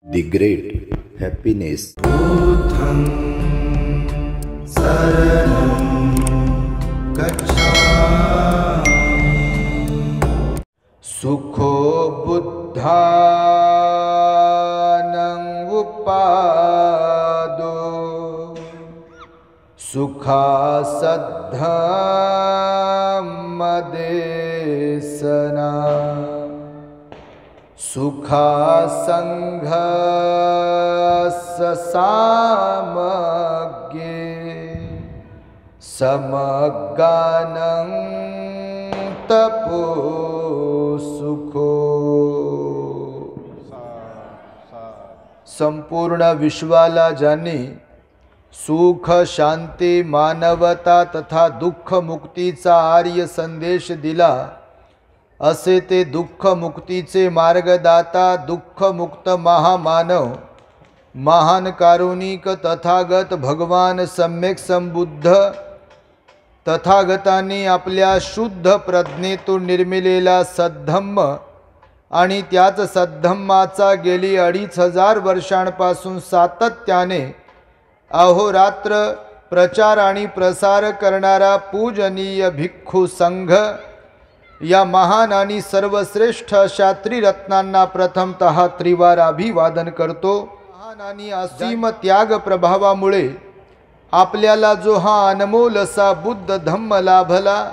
The great happiness. बुद्धं शरणं गच्छामि। सुखो बुद्धानं उपादो सुखासद्धम्मदेशना सुखा संघस्य सामग्ये समगानं तपो सुखो। संपूर्ण विश्वाला ज्यांनी सुख शांती मानवता तथा दुःख मुक्तीचा आर्य संदेश दिला, असे ते दुःख मुक्तीचे मार्गदाता दुःख मुक्त महामानव महान कारुणिक तथागत भगवान सम्यक संबुद्ध तथागतांनी आपल्या शुद्ध प्रज्ञेतून निर्मिलेला सद्धम्म आणि त्याच सद्धम्माचा गेली 2500 वर्षांपासून सातत्याने अहोरात्र प्रचार आणि प्रसार करणारा पूजनीय भिक्खू संघ या महान आणि सर्वश्रेष्ठ अशा त्रिरत्नांना प्रथमतः त्रिवार अभिवादन करतो। महान आणि असीम त्याग प्रभावामुळे आपल्याला जो हा अनमोल असा बुद्ध धम्म लाभला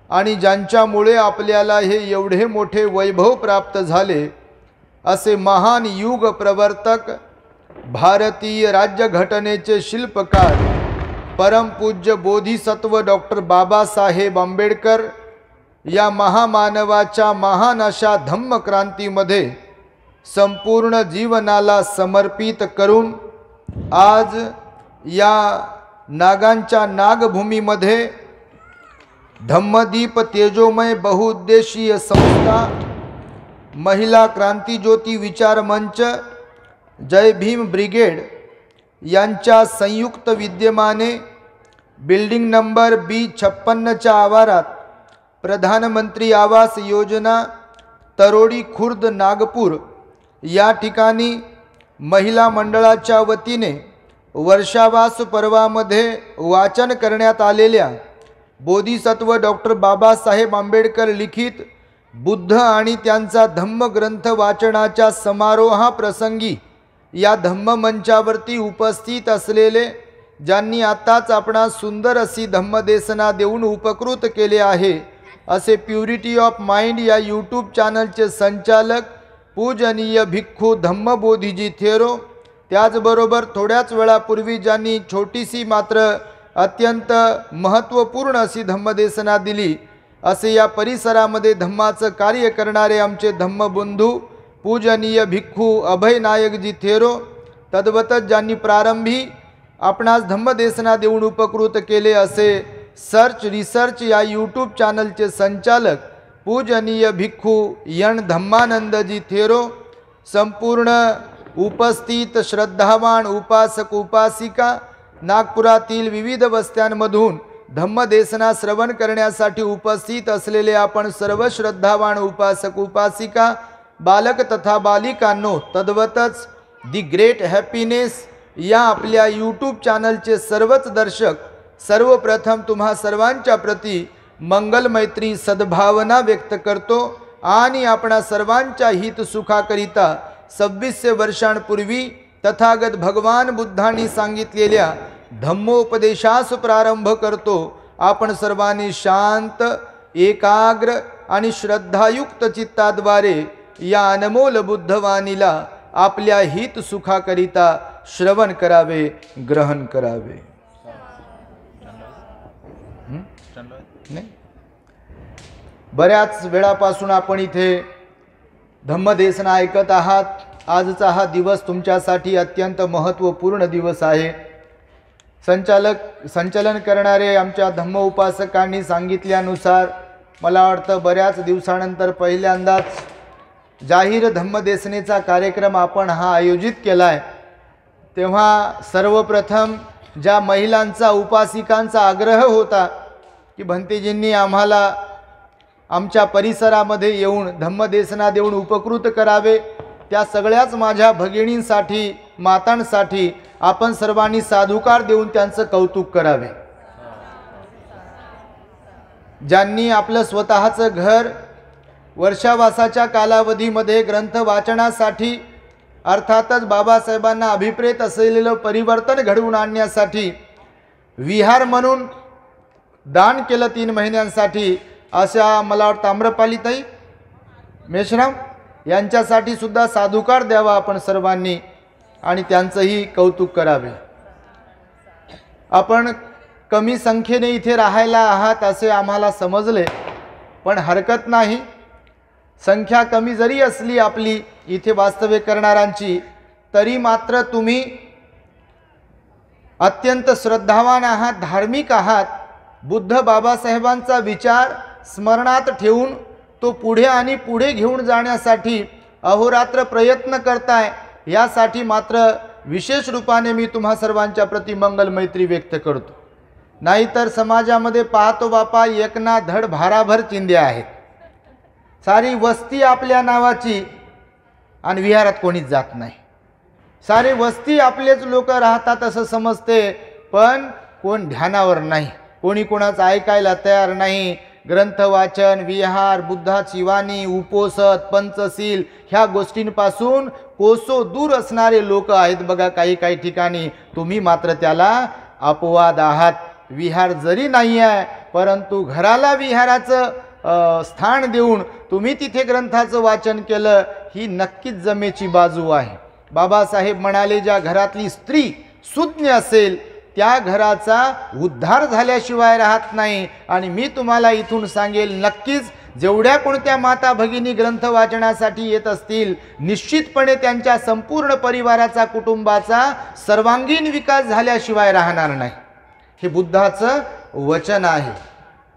आणि ज्यांच्यामुळे आपल्याला हे एवढे मोठे वैभव प्राप्त झाले, असे महान युग प्रवर्तक भारतीय राज्यघटनेचे शिल्पकार परमपूज्य बोधिसत्व डॉक्टर बाबासाहेब आंबेडकर या महामानवाच्या महान अशा धम्मक्रांतीमध्ये संपूर्ण जीवनाला समर्पित करून आज या नागांच्या नागभूमीमध्ये धम्मदीप तेजोमय बहुउद्देशीय संस्था, महिला क्रांतिज्योती विचार मंच, जय भीम ब्रिगेड यांच्या संयुक्त विद्यमाने बिल्डिंग नंबर B56च्या आवारात प्रधानमंत्री आवास योजना तरोडी खुर्द नागपूर या ठिकाणी महिला मंडळाच्या वतीने वर्षावास पर्वामध्ये वाचन करण्यात आलेल्या बोधिसत्व डॉक्टर बाबासाहेब आंबेडकर लिखित बुद्ध आणि त्यांचा धम्मग्रंथ वाचनाच्या समारोहाप्रसंगी या धम्ममंचावरती उपस्थित असलेले ज्यांनी आताच आपणास सुंदर अशी धम्मदेशना देऊन उपकृत केले आहे, असे प्युरिटी ऑफ माइंड या यूट्यूब चॅनलचे संचालक पूजनीय भिक्खू धम्मबोधीजी थेरो, त्याचबरोबर थोड्याच वेळापूर्वी ज्यांनी छोटीशी मात्र अत्यंत महत्त्वपूर्ण अशी धम्मदेशना दिली, असे या परिसरामध्ये धम्माचं कार्य करणारे आमचे धम्मबंधू पूजनीय भिक्खू अभय नायकजी थेरो, तद्वतच ज्यांनी प्रारंभी आपणास धम्मदेशना देऊन उपकृत केले असे सर्च रिसर्च या यूट्यूब चॅनलचे संचालक पूजनीय भिक्खू यण धम्मानंदजी थेरो, संपूर्ण उपस्थित श्रद्धावान उपासक उपासिका, नागपुरातील विविध वस्त्यांमधून धम्मदेशना श्रवण करण्यासाठी उपस्थित असलेले आपण सर्व श्रद्धावान उपासक उपासिका, बालक तथा बालिकांनो, तद्वतच दी ग्रेट हॅपीनेस या आपल्या यूट्यूब चॅनलचे सर्वच दर्शक, सर्वप्रथम तुम्हा सर्वांच्या प्रती मंगल मैत्री सद्भावना व्यक्त करतो आणि आपणा सर्वांच्या हित सुखाकरिता 2600 वर्षांपूर्वी तथागत भगवान बुद्धांनी सांगितलेल्या धम्मोपदेशास प्रारंभ करतो। आपण सर्वांनी शांत, एकाग्र आणि श्रद्धायुक्त चित्ताद्वारे या अनमोल बुद्धवाणीला आपल्या हित सुखाकरिता श्रवण करावे, ग्रहण करावे। बऱ्याच वेळापासून आपण इथे धम्मदेशना ऐकत आहात। आजचा हा दिवस तुमच्यासाठी अत्यंत महत्त्वपूर्ण दिवस आहे। संचलन करणारे आमच्या धम्म उपासकांनी सांगितल्यानुसार मला वाटतं बऱ्याच दिवसानंतर पहिल्यांदाच जाहीर धम्मदेशनेचा कार्यक्रम आपण हा आयोजित केला आहे। तेव्हा सर्वप्रथम ज्या महिलांचा उपासिकांचा आग्रह होता की भंतेजींनी आम्हाला आमच्या परिसरामध्ये येऊन धम्मदेशना देऊन उपकृत करावे, त्या सगळ्याच माझ्या भगिनींसाठी, मातांसाठी आपण सर्वांनी साधुकार देऊन त्यांचं कौतुक करावे। ज्यांनी आपलं स्वतःचं घर वर्षावासाच्या कालावधीमध्ये ग्रंथ वाचनासाठी, अर्थातच बाबासाहेबांना अभिप्रेत असलेलं परिवर्तन घडवून आणण्यासाठी विहार म्हणून दान केलं 3 महिन्यांसाठी, अशा मला वाटतं आम्रपालीताई मेश्राम यांच्यासाठी सुद्धा साधुकार द्यावा आपण सर्वांनी आणि त्यांचंही कौतुक करावे। आपण कमी संख्येने इथे राहायला आहात असे आम्हाला समजले, पण हरकत नाही। संख्या कमी जरी असली आपली इथे वास्तव्य करणाऱ्यांची, तरी मात्र तुम्ही अत्यंत श्रद्धावान आहात, धार्मिक आहात। बुद्ध बाबासाहेबांचा विचार स्मरणात ठेवून तो पुढे आणि पुढे घेऊन जाण्यासाठी अहोरात्र प्रयत्न करताय, यासाठी मात्र विशेष रूपाने मी तुम्हा सर्वांच्या प्रति मंगल मैत्री व्यक्त करतो। नाहीतर समाजामध्ये पाहतो बापा, एक ना धड भाराभर चिंध्या आहेत, सारी वस्ती आपल्या नावाची आणि विहारात कोणीच जात नाही। सारी वस्ती आपलेच लोक राहतात असं समजते, पण कोण ध्यानावर नाही, कोणी कोणाचं ऐकायला तयार नाही। ग्रंथ वाचन, विहार, बुद्धाची वाणी, उपोसत, पंचशील ह्या गोष्टींपासून कोसो दूर असणारे लोक आहेत बघा काही काही ठिकाणी। तुम्ही मात्र त्याला अपवाद आहात। विहार जरी नाही आहे, परंतु घराला विहाराचं स्थान देऊन तुम्ही तिथे ग्रंथाचं वाचन केलं, ही नक्कीच जमेची बाजू आहे। बाबासाहेब म्हणाले, ज्या घरातली स्त्री सुज्ञ असेल त्या घराचा उद्धार झाल्याशिवाय राहत नाही। आणि मी तुम्हाला इथून सांगेल, नक्कीच जेवढ्या कोणत्या माता भगिनी ग्रंथ वाचनासाठी येत असतील, निश्चितपणे त्यांच्या संपूर्ण परिवाराचा, कुटुंबाचा सर्वांगीण विकास झाल्याशिवाय राहणार नाही। हे बुद्धाचं वचन आहे।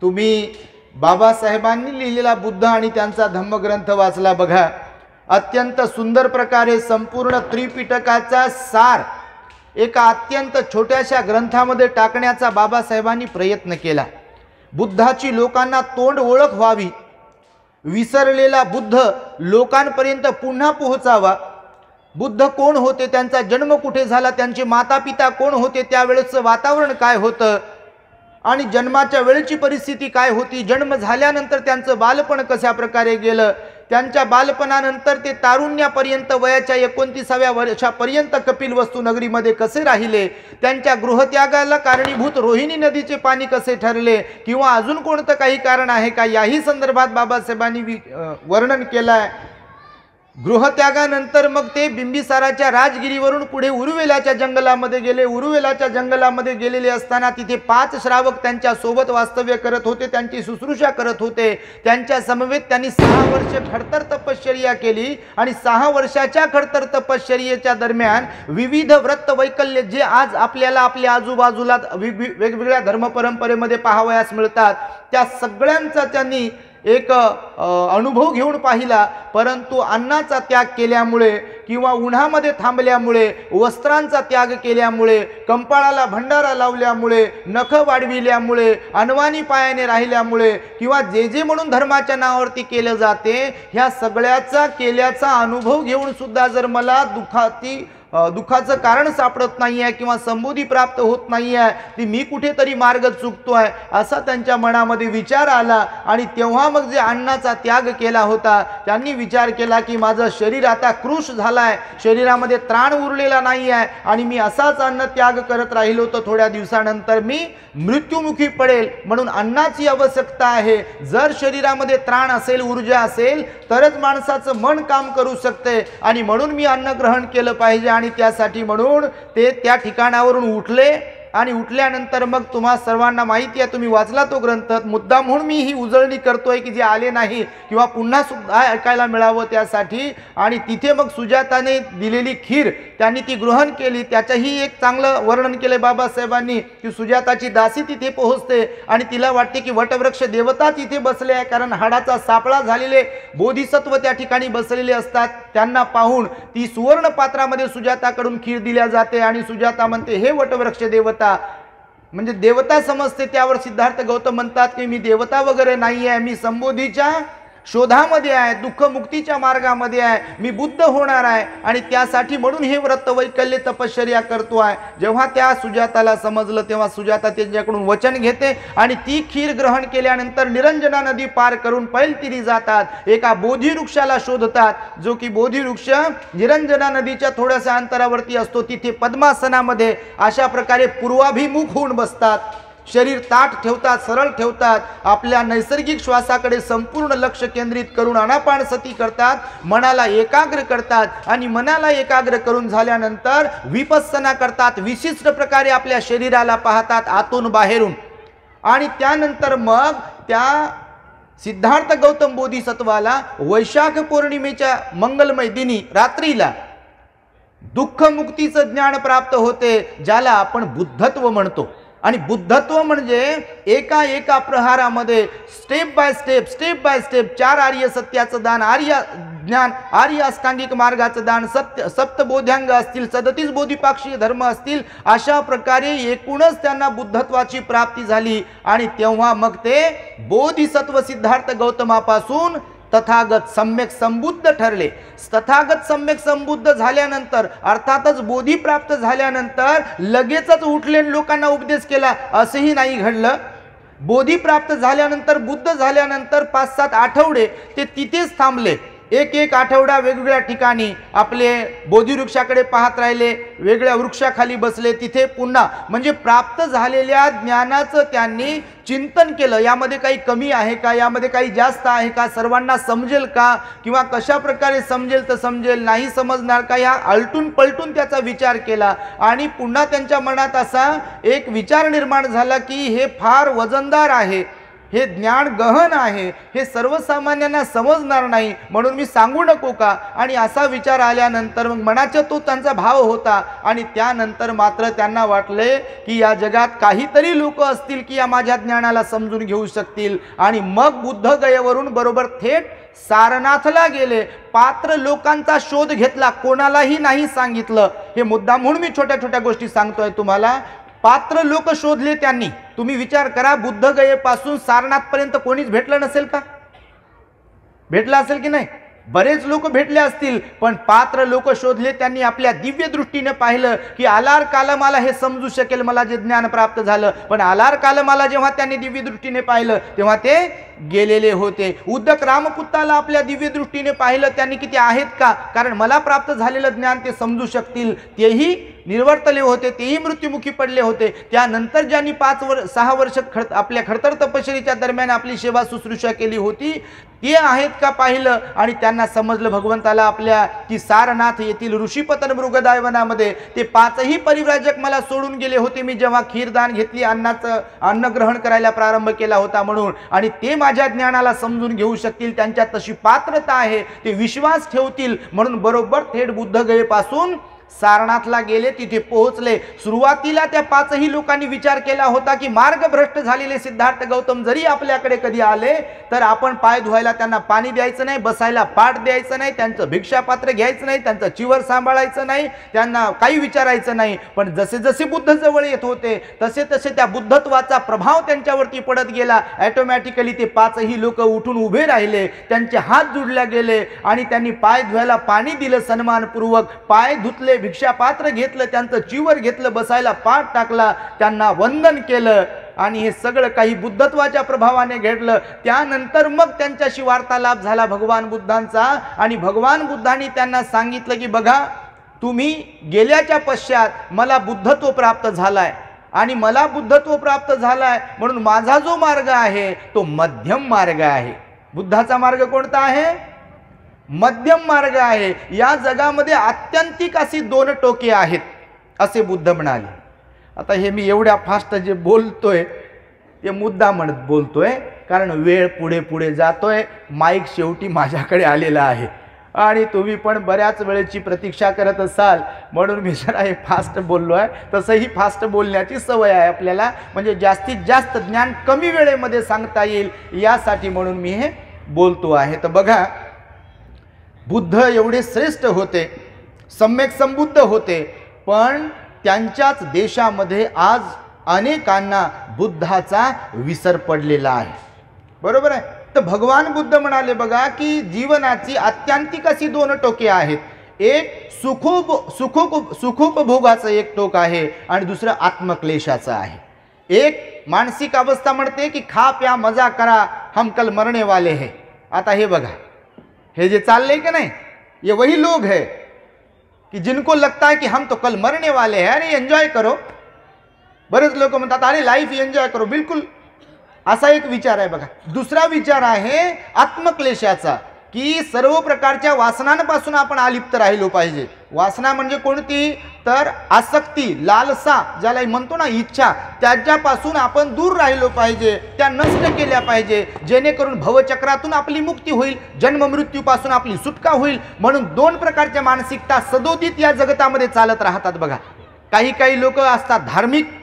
तुम्ही बाबासाहेबांनी लिहिलेला बुद्ध आणि त्यांचा धम्मग्रंथ वाचला बघा। अत्यंत सुंदर प्रकारे संपूर्ण त्रिपिटकाचा सार एका अत्यंत छोट्याशा ग्रंथामध्ये टाकण्याचा बाबासाहेबांनी प्रयत्न केला। बुद्धाची लोकांना तोंड ओळख व्हावी, विसरलेला बुद्ध लोकांपर्यंत पुन्हा पोहोचावा। बुद्ध कोण होते, त्यांचा जन्म कुठे झाला, त्यांचे माता पिता कोण होते, त्यावेळेचं वातावरण काय होतं आणि जन्माच्या वेळेची परिस्थिती काय होती, जन्म झाल्यानंतर त्यांचं बालपण कशा प्रकारे गेलं, त्यांच्या बालपणानंतर ते तारुण्यापर्यंत वयाच्या 29व्या वर्षापर्यंत कपिलवस्तू नगरीमध्ये कसे राहिले, त्यांच्या गृहत्यागाला कारणीभूत रोहिणी नदीचे पाणी कसे ठरले, किंवा अजून कोणतं काही कारण आहे का, याही संदर्भात बाबासाहेबांनी वर्णन केलं आहे। गृहत्यागानंतर मग ते बिंबिसाराच्या राजगिरीवरून पुढे उरुवेलाच्या जंगलामध्ये गेले। उरुवेलाच्या जंगलामध्ये गेलेले असताना तिथे 5 श्रावक त्यांच्या सोबत वास्तव्य करत होते, त्यांची शुश्रूषा करत होते। त्यांच्या समवेत त्यांनी 6 वर्ष खडतर तपश्चर्या केली आणि 6 वर्षाच्या खडतर तपश्चर्येच्या दरम्यान विविध व्रत वैकल्य जे आज आपल्याला आपल्या आजूबाजूला वेगवेगळ्या धर्मपरंपरेमध्ये पाहावयास मिळतात, त्या सगळ्यांचा त्यांनी एक अनुभव घेऊन पाहिला। परंतु अन्नाचा त्याग केल्यामुळे किंवा उन्हामध्ये थांबल्यामुळे, वस्त्रांचा त्याग केल्यामुळे, कंपाळाला भंडारा लावल्यामुळे, नख वाढविल्यामुळे, अनवाणी पायाने राहिल्यामुळे किंवा जे जे म्हणून धर्माच्या नावावरती केलं जाते, ह्या सगळ्याचा केल्याचा अनुभव घेऊन सुद्धा जर मला दुःखाचं कारण सापडत नाही आहे किंवा संबोधी प्राप्त होत नाही आहे, ती मी कुठेतरी मार्ग चुकतोय असा त्यांच्या मनामध्ये विचार आला। आणि तेव्हा मग जे अन्नाचा त्याग केला होता, त्यांनी विचार केला की माझं शरीर आता कृश झालाय, शरीरामध्ये त्राण उरलेला नाही आहे आणि मी असाच अन्न त्याग करत राहिलो तर थोड्या दिवसानंतर मी मृत्युमुखी पडेल, म्हणून अन्नाची आवश्यकता आहे। जर शरीरामध्ये त्राण असेल, ऊर्जा असेल, तरच माणसाचं मन काम करू शकते आणि म्हणून मी अन्न ग्रहण केलं पाहिजे। आणि त्यासाठी म्हणून ते त्या ठिकाणावरून उठले आणि उठल्यानंतर मग तुम्हा सर्वांना माहिती आहे, तुम्ही वाचला तो ग्रंथ, मुद्दा म्हणून मी ही उजळणी करतोय की जे आले नाही किंवा पुन्हा सुद्धा ऐकायला मिळावं त्यासाठी। आणि तिथे मग सुजाताने दिलेली खीर त्यांनी ती ग्रहण केली। त्याचंही एक चांगलं वर्णन केले बाबासाहेबांनी की सुजाताची दासी तिथे पोहोचते आणि तिला वाटते की वटवृक्ष देवताच इथे बसले आहे, कारण हाडाचा सापळा झालेले बोधिसत्व त्या ठिकाणी बसलेले असतात। त्यांना पाहून ती सुवर्ण पात्रामध्ये सुजाताकडून खीर दिल्या जाते आणि सुजाता म्हणते, हे वटवृक्ष देवता, म्हणजे देवता समजते। त्यावर सिद्धार्थ गौतम म्हणतात की मी देवता वगैरे नाही आहे, मी संबोधीच्या शोधामध्ये आहे, दुःखमुक्तीच्या मार्गामध्ये आहे, मी बुद्ध होणार आहे आणि त्यासाठी म्हणून हे व्रत वैकल्य तपश्चर्या करतो आहे. जेव्हा त्या सुजाताला समजलं तेव्हा सुजाता त्यांच्याकडून वचन घेते आणि ती खीर ग्रहण केल्यानंतर निरंजना नदी पार करून पैलतीरी जातात. एका बोधिवृक्षाला शोधतात, जो की बोधिवृक्ष निरंजना नदीच्या थोड्याशा अंतरावरती असतो. तिथे पद्मासनामध्ये अशा प्रकारे पूर्वाभिमुख होऊन बसतात. शरीर ताठ ठेवतात, सरळ ठेवतात, आपल्या नैसर्गिक श्वासाकडे संपूर्ण लक्ष केंद्रित करून आनापानसती करतात, मनाला एकाग्र करतात आणि मनाला एकाग्र करून झाल्यानंतर विपස්සना करतात. विशिष्ट प्रकारे आपल्या शरीराला पाहतात आतून बाहेरून. आणि त्यानंतर मग त्या सिद्धार्थ गौतम बोधिसत्वाला वैशाख पौर्णिमेच्या मंगलमय दिनी रात्रीला दुःखमुक्तीचं ज्ञान प्राप्त होते, ज्याला आपण बुद्धत्व म्हणतो. आणि बुद्धत्व म्हणजे एका एका प्रहारामध्ये स्टेप बाय स्टेप 4 आर्य सत्याचं दान, आर्य ज्ञान, आर्य अष्टांगिक मार्गाचं दान, सप्तबोध्यांग असतील, 37 बोधिपाक्षीय धर्म असतील, अशा प्रकारे एकूणच त्यांना बुद्धत्वाची प्राप्ती झाली. आणि तेव्हा मग ते बोधिसत्व सिद्धार्थ गौतमापासून तथागत सम्यक संबुद्ध ठरले. तथागत सम्यक संबुद्ध झाल्यानंतर अर्थातच बोधी प्राप्त झाल्यानंतर लगेचच उठले लोकांना उपदेश केला असंही नाही घडलं. बोधी प्राप्त झाल्यानंतर, बुद्ध झाल्यानंतर 5-7 आठवडे ते तिथेच थांबले. एक आठवडा वेगवेगळ्या ठिकाणी आपले बोधिवृक्षाकडे पाहत राहिले, वेगळ्या वृक्षाखाली बसले. तिथे पुन्हा म्हणजे प्राप्त झालेल्या ज्ञानाचं त्यांनी चिंतन केलं. यामध्ये काही कमी आहे का, यामध्ये काही जास्त आहे का, सर्वांना समजेल का, किंवा कशा प्रकारे समजेल तर समजेल, नाही समजणार का, या आलटून पलटून त्याचा विचार केला. आणि पुन्हा त्यांच्या मनात असा एक विचार निर्माण झाला की हे फार वजनदार आहे, हे ज्ञान गहन आहे, हे सर्वसामान्यांना समजणार नाही, म्हणून मी सांगू नको का. आणि असा विचार आल्यानंतर मग मनाचा तो त्यांचा भाव होता. आणि त्यानंतर मात्र त्यांना वाटले की या जगात काहीतरी लोक असतील की या माझ्या ज्ञानाला समजून घेऊ शकतील. आणि मग बुद्ध गयेवरून बरोबर थेट सारनाथला गेले. पात्र लोकांचा शोध घेतला, कोणालाही नाही सांगितलं. हे मुद्दा म्हणून मी छोट्या छोट्या गोष्टी सांगतोय तुम्हाला. पात्र लोक शोधले त्यांनी. तुम्ही विचार करा, बुद्ध गयेपासून सारनाथ पर्यंत कोणीच भेटलं नसेल का? भेटलं असेल की नाही? बरेच लोक भेटले असतील, पण पात्र लोक शोधले त्यांनी. आपल्या दिव्य दृष्टीने पाहिलं की आलार कालमाला हे समजू शकेल मला जे ज्ञान प्राप्त झालं. पण आलार कालमाला जेव्हा त्यांनी दिव्य दृष्टीने पाहिलं तेव्हा ते गेलेले होते. उद्दक रामपुत्ताला आपल्या दिव्य दृष्टीने पाहिलं त्यांनी की ते आहेत का, कारण मला प्राप्त झालेलं ज्ञान ते समजू शकतील, तेही निर्वर्तले होते, तेही मृत्युमुखी पडले होते. त्यानंतर ज्यांनी 5-6 वर्ष आपल्या खडतर तपश्चर्येच्या दरम्यान आपली सेवा शुश्रूषा केली होती ते आहेत का पाहिलं. आणि त्यांना समजलं भगवंताला आपल्या की सारनाथ येथील ऋषीपतन मृगदायवनामध्ये ते 5ही परिव्राजक मला सोडून गेले होते मी जेव्हा खीरदान घेतली, अन्न ग्रहण करायला प्रारंभ केला होता म्हणून. आणि ते माझ्या ज्ञानाला समजून घेऊ शकतील, त्यांच्यात तशी पात्रता आहे, ते विश्वास ठेवतील, म्हणून बरोबर थेट बुद्धगयेपासून सारनाथला गेले. तिथे पोहोचले. सुरुवातीला त्या 5ही लोकांनी विचार केला होता की मार्गभ्रष्ट झालेले सिद्धार्थ गौतम जरी आपल्याकडे कधी आले तर आपण पाय धुवायला त्यांना पाणी द्यायचं नाही, बसायला पाट द्यायचं नाही, त्यांचं भिक्षापात्र घ्यायचं नाही, त्यांचं चिवर सांभाळायचं नाही, त्यांना काही विचारायचं नाही. पण जसे जसे बुद्ध जवळ येत होते तसे तसे त्या बुद्धत्वाचा प्रभाव त्यांच्यावरती पडत गेला. ऑटोमॅटिकली ते 5ही लोक उठून उभे राहिले, त्यांचे हात जोडले गेले आणि त्यांनी पाय धुवायला पाणी दिलं सन्मानपूर्वक, पाय धुतले, भिक्षापात्र घेतलं, त्यांचं चिवर घेतलं, बसायला पाट टाकला, त्यांना वंदन केलं. आणि हे सगळं काही बुद्धत्वाच्या प्रभावाने घडलं. त्यानंतर मग त्यांच्याशी वार्तालाप झाला भगवान बुद्धांचा. आणि भगवान बुद्धांनी त्यांना सांगितलं की बघा, तुम्ही गेल्याच्या पश्चात मला बुद्धत्व प्राप्त झालाय आणि मला बुद्धत्व प्राप्त झालाय म्हणून माझा जो मार्ग आहे तो मध्यम मार्ग आहे. बुद्धाचा मार्ग कोणता आहे? मध्यम मार्ग आहे. या जगामध्ये आत्यंतिक अशी 2 टोके आहेत असे बुद्ध म्हणाले. आता हे मी एवढ्या फास्ट जे बोलतोय ते मुद्दा म्हणत बोलतोय, कारण वेळ पुढे पुढे जातोय, माईक शेवटी माझ्याकडे आलेला आहे आणि तुम्ही पण बऱ्याच वेळेची प्रतीक्षा करत असाल म्हणून मी जरा हे फास्ट बोललो आहे. तसंही फास्ट बोलण्याची सवय आहे आपल्याला, म्हणजे जास्तीत जास्त ज्ञान कमी वेळेमध्ये सांगता येईल यासाठी म्हणून मी हे बोलतो आहे. तर बघा, बुद्ध एवढे श्रेष्ठ होते, सम्यक संबुद्ध होते, पण त्यांच्याच देशामध्ये आज अनेकांना बुद्धाचा विसर पडलेला आहे. बरोबर आहे. तर भगवान बुद्ध म्हणाले बघा की जीवनाची आत्यंतिक अशी दोन टोके आहेत. एक सुखोपभोगाचं एक टोक आहे आणि दुसरं आत्मक्लेशाचं आहे. एक मानसिक अवस्था म्हणते की खा प्या मजा करा, हम कल मरने वाले हैं. आता हे बघा, हे जे चाललंय की नाही, ये वही लोग है कि जिनको लगता है कि हम तो कल मरने वाले हैं, अरे एंजॉय करो. बरेच लोक म्हणतात अरे लाईफ एंजॉय करो. बिलकुल असा एक विचार आहे बघा. दुसरा विचार आहे आत्मक्लेशाचा, की सर्व प्रकारच्या वासनांपासून आपण अलिप्त राहिलो पाहिजे. वासना म्हणजे कोणती, तर आसक्ती, लालसा, ज्याला म्हणतो ना इच्छा, त्याच्यापासून आपण दूर राहिलो पाहिजे, त्या नष्ट केल्या पाहिजे, जेणेकरून भवचक्रातून आपली मुक्ती होईल, जन्म मृत्यूपासून आपली सुटका होईल. म्हणून दोन प्रकारच्या मानसिकता सदोदित या जगतामध्ये चालत राहतात बघा. काही लोक असतात धार्मिक,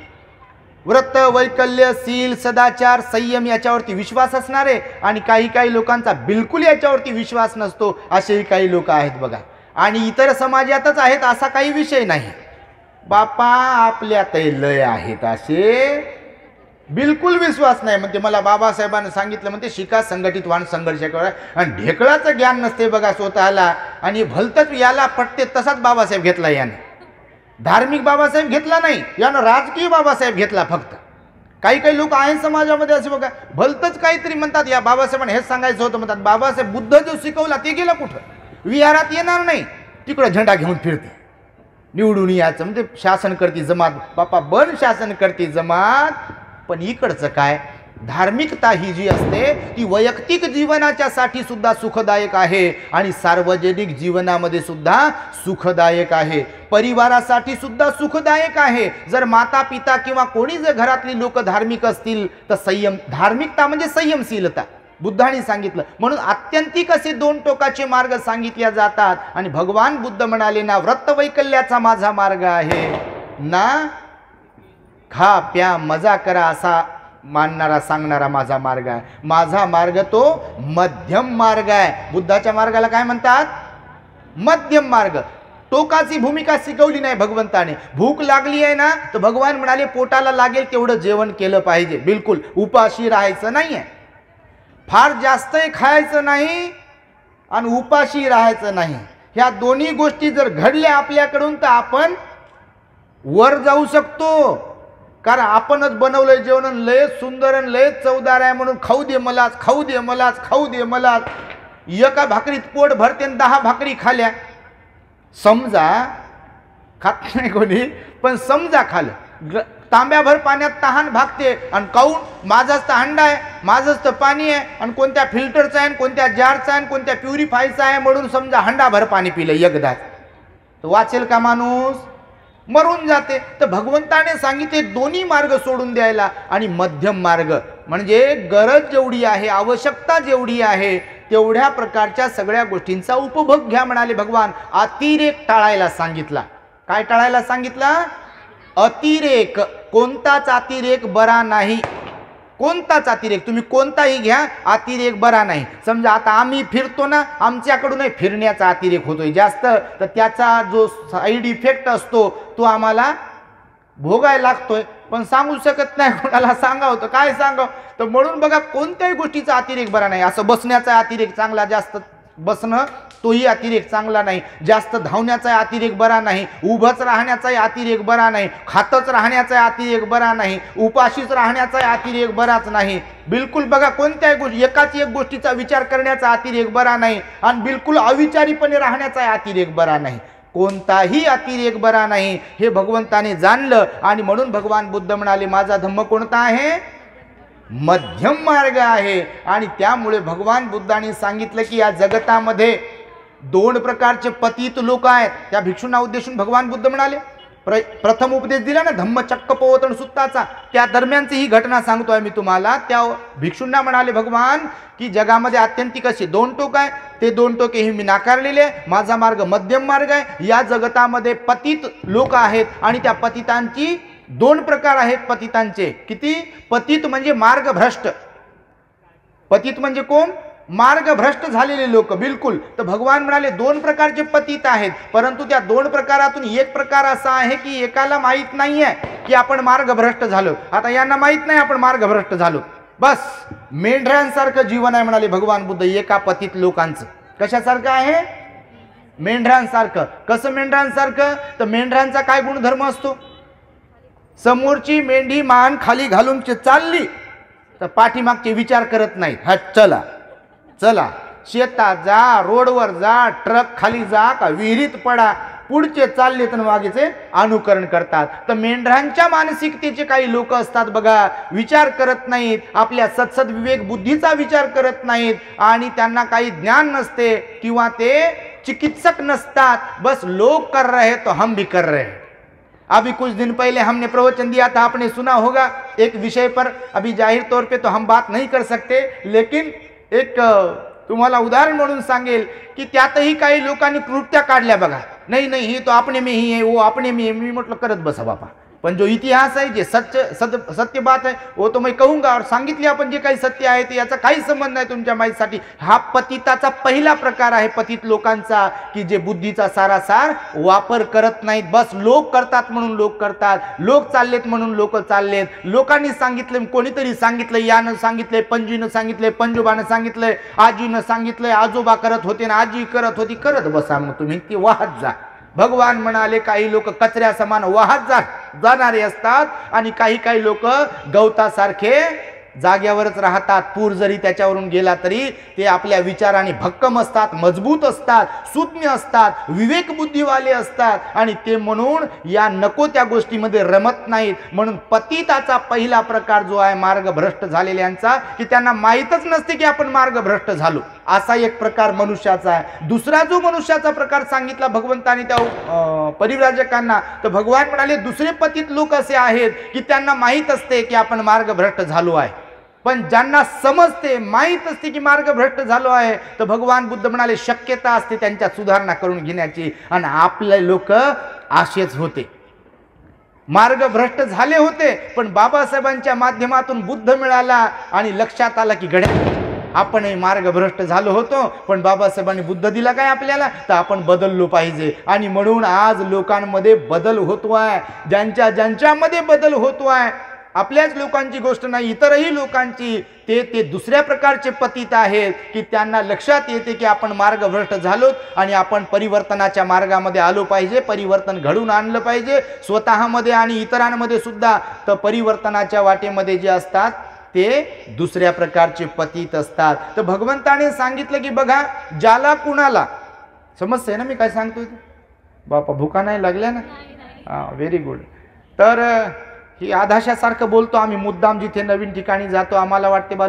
व्रत, वैकल्य, शील, सदाचार, संयम याच्यावरती विश्वास असणारे, आणि काही लोकांचा बिलकुल याच्यावरती विश्वास नसतो, असेही काही लोक आहेत बघा. आणि इतर समाजातच आहेत असा काही विषय नाही. बापा आपल्यात लय आहेत असे बिलकुल विश्वास नाही. म्हणते मला बाबासाहेबांनी सांगितलं, म्हणते शिका संघटित वाण संघर्ष करा. आणि ढेकळाचं ज्ञान नसते बघा स्वतःला, आणि भलतच याला पटते तसाच बाबासाहेब घेतला. याने धार्मिक बाबासाहेब घेतला नाही, यानं राजकीय बाबासाहेब घेतला फक्त. काही लोक आहेत समाजामध्ये असे बघा, भलतच काहीतरी म्हणतात, या बाबासाहेबांना हेच सांगायचं होतं, म्हणतात बाबासाहेब बुद्ध जो शिकवला ते गेला कुठं, विहारात येणार नाही, तिकडं झेंडा घेऊन फिरते, निवडून यायचं म्हणजे शासन करती जमात. बापा बन शासन करती जमात, पण इकडचं काय, धार्मिकता ही जी असते ती वैयक्तिक जीवनाच्यासाठी सुद्धा सुखदायक आहे आणि सार्वजनिक जीवनामध्ये सुद्धा सुखदायक आहे, परिवारासाठी सुद्धा सुखदायक आहे. जर माता पिता किंवा कोणी जर घरातली लोक धार्मिक असतील तर संयम, धार्मिकता म्हणजे संयमशीलता बुद्धांनी सांगितलं. म्हणून आत्यंतिक असे दोन टोकाचे मार्ग सांगितले जातात. आणि भगवान बुद्ध म्हणाले ना व्रत वैकल्याचा माझा मार्ग आहे, ना खा प्या मजा करा असा मानणारा सांगणारा माझा मार्ग आहे. माझा मार्ग तो मध्यम मार्ग आहे. बुद्धाच्या मार्गाला काय म्हणतात, मध्यम मार्ग. टोकाची भूमिका शिकवली नाही भगवंताने. भूक लागली आहे ना तर भगवान म्हणाले पोटाला लागेल तेवढं जेवण केलं पाहिजे, बिलकुल उपाशी राहायचं नाहीये. फार जास्तही खायचं नाही आणि उपाशी राहायचं नाही. ह्या दोन्ही गोष्टी जर घडल्या आपल्याकडून तर आपण वर जाऊ शकतो. कारण आपणच बनवलंय जेवण, लय सुंदर आणि लय चवदार आहे म्हणून खाऊ दे मलाच, खाऊ दे मलाच, खाऊ दे मलाच. एका भाकरीत पोट भरते, 10 भाकरी खाल्या. समजा खात नाही कोणी, पण समजा खाल्लं, तांब्याभर पाण्यात तहान भागते आणि काऊन, माझाच तर हंडा आहे, माझंच तर पाणी आहे, आणि कोणत्या फिल्टरचं आहे, कोणत्या जारचं आहे, कोणत्या प्युरिफायचं आहे म्हणून समजा हंडाभर पाणी पिलं एकदाच, तर वाचेल का माणूस, मरून जाते. तर भगवंताने सांगितले दोन्ही मार्ग सोडून द्यायला, आणि मध्यम मार्ग म्हणजे गरज जेवढी आहे, आवश्यकता जेवढी आहे तेवढ्या प्रकारच्या सगळ्या गोष्टींचा उपभोग घ्या म्हणाले भगवान. अतिरेक टाळायला सांगितला. काय टाळायला सांगितला, अतिरेक. कोणताच अतिरेक बरा नाही, कोणताच अतिरेक तुम्ही कोणताही घ्या, अतिरेक बरा नाही. समजा आता आम्ही फिरतो ना, आमच्याकडून फिरण्याचा अतिरेक होतोय जास्त, तर त्याचा जो साईड इफेक्ट असतो तो आम्हाला भोगायला लागतोय, पण सांगू शकत नाही कोणाला सांगावं तर काय सांगावं. तर म्हणून बघा कोणत्याही गोष्टीचा अतिरेक बरा नाही. असं बसण्याचा अतिरेक चांगला, जास्त बसणं तोही अतिरेक चांगला नाही. जास्त धावण्याचा अतिरेक बरा नाही. उभंच राहण्याचाही अतिरेक बरा नाही. खातच राहण्याचा अतिरेक बरा नाही. उपाशीच राहण्याचा अतिरेक बराच नाही. बिलकुल बघा कोणत्याही गोष्टी, एकाच एक गोष्टीचा विचार करण्याचा अतिरेक बरा नाही, आणि बिलकुल अविचारीपणे राहण्याचा अतिरेक बरा नाही. कोणताही अतिरेक बरा नाही हे भगवंताने जाणलं. आणि म्हणून भगवान बुद्ध म्हणाले माझा धम्म कोणता आहे, मध्यम मार्ग आहे. आणि त्यामुळे भगवान बुद्धांनी सांगितलं की या जगतामध्ये 2 प्रकारचे पतित लोक आहेत. त्या भिक्षूंना उद्देशून भगवान बुद्ध म्हणाले, प्रथम उपदेश दिला ना धम्मचक्कपवतन सुत्ताचा, त्या दरम्यानची ही घटना सांगतोय मी तुम्हाला. त्या भिक्षूंना म्हणाले भगवान की जगामध्ये आत्यंतिक असे 2 टोक आहे, ते 2 टोके ही मी नाकारलेले आहे. माझा मार्ग मध्यम मार्ग आहे. या जगतामध्ये पतित लोक आहेत, आणि त्या पतितांची 2 प्रकार आहेत पतितांचे. किती, पतित म्हणजे मार्गभ्रष्ट. पतित म्हणजे कोण, मार्गभ्रष्ट झालेले लोक, बिलकुल. तर भगवान म्हणाले 2 प्रकारचे पतित आहेत, परंतु त्या 2 प्रकारातून एक प्रकार असा आहे की एकाला माहीत नाहीये की आपण मार्गभ्रष्ट झालो. आता यांना माहीत नाही आपण मार्गभ्रष्ट झालो, बस मेंढरांसारखं जीवन आहे म्हणाले भगवान बुद्ध एका पतीत लोकांचं. कशासारखं आहे? मेंढरांसारखं. कसं मेंढरांसारखं? तर मेंढरांचा काय गुणधर्म असतो? समोरची मेंढी मान खाली घालून चालली तर पाठीमागचे विचार करत नाहीत. हा चला चला, शेतात जा, रोडवर जा, ट्रक खाली जा का विहिरीत पडा, पुढचे चालले तर मागेचे अनुकरण करतात. तर मेंढरांच्या मानसिकतेचे काही लोक असतात बघा, विचार करत नाहीत, आपल्या सत्सद विवेक बुद्धीचा विचार करत नाहीत आणि त्यांना काही ज्ञान नसते किंवा ते चिकित्सक नसतात. बस लोग कर रहे तो हम भी कर रहे हैं. अभी कुछ दिन पहले हमने प्रवचन दिया था, आपने सुना होगा एक विषय पर. अभी जाहिर तौर पे तो हम बात नहीं कर सकते, लेकिन एक तुम्हाला उदाहरण म्हणून सांगेल की त्यातही काही लोकांनी कृत्या काढल्या बघा. नहीं नहीं, ही तो अपने में ही है, वो अपने में. मी म्हटलं करत बसा बापा, पण जो इतिहास आहे, जे सत्य बात आहे, वो तो मैं कहूंगा. और सांगितले आपण जे काही सत्य आहे ते, याचा काही संबंध नाही तुमच्या माहितीसाठी. हा पतिताचा पहिला प्रकार आहे पतित लोकांचा, की जे बुद्धीचा सारासार वापर करत नाहीत. बस लोक करतात म्हणून लोक करतात, लोक चाललेत म्हणून लोक चाललेत. लोकांनी सांगितले, कोणीतरी सांगितलं, यानं सांगितले, पंजीनं सांगितले, पंजोबानं सांगितलंय, आजीनं सांगितलंय, आजोबा करत होते ना आजी करत होती, करत बसा मग तुम्ही, ती वाहत जा. भगवान म्हणाले काही लोक कचऱ्या समान वाहत जाणारे असतात आणि काही लोक गवतासारखे जाग्यावरच राहतात. पूर जरी त्याच्यावरून गेला तरी ते आपल्या विचाराने भक्कम असतात, मजबूत असतात, सुज्ञ असतात, विवेक बुद्धीवाले असतात आणि ते म्हणून या नको त्या गोष्टीमध्ये रमत नाहीत. म्हणून पतिताचा पहिला प्रकार जो आहे मार्गभ्रष्ट झालेल्यांचा, की त्यांना माहीतच नसते की आपण मार्गभ्रष्ट झालो, असा एक प्रकार मनुष्याचा आहे. दुसरा जो मनुष्याचा प्रकार सांगितला भगवंताने त्या परिव्राजकांना, तर भगवान म्हणाले दुसरे पतित लोक असे आहेत की त्यांना माहीत असते की आपण मार्गभ्रष्ट झालो आहे. पण ज्यांना समजते, माहीत असते की मार्गभ्रष्ट झालो आहे, तर भगवान बुद्ध म्हणाले शक्यता असते त्यांच्यात सुधारणा करून घेण्याची. आणि आपले लोक असेच होते, मार्गभ्रष्ट झाले होते, पण बाबासाहेबांच्या माध्यमातून बुद्ध मिळाला आणि लक्षात आला की गड्या आपणही मार्गभ्रष्ट झालो होतो, पण बाबासाहेबांनी बुद्ध दिला काय आपल्याला, तर आपण बदललो पाहिजे. आणि म्हणून आज लोकांमध्ये बदल होतो आहे. ज्यांच्यामध्ये बदल होतो आहे, आपल्याच लोकांची गोष्ट नाही, इतरही लोकांची, ते दुसऱ्या प्रकारचे पतित आहेत की त्यांना लक्षात येते की आपण मार्गभ्रष्ट झालो आणि आपण परिवर्तनाच्या मार्गामध्ये आलो पाहिजे, परिवर्तन घडून आणलं पाहिजे स्वतःमध्ये आणि इतरांमध्ये सुद्धा. तर परिवर्तनाच्या वाटेमध्ये जे असतात ते दुसऱ्या प्रकारचे पतित असतात. तर भगवंताने सांगितलं की बघा, ज्याला कुणाला समजतंय ना मी काय सांगतोय, बापा भुका नाही लागल्या ना, हां व्हेरी गुड. तर ही आधाशासारखं बोलतो आम्ही मुद्दाम, जिथे नवीन ठिकाणी जातो आम्हाला वाटते बा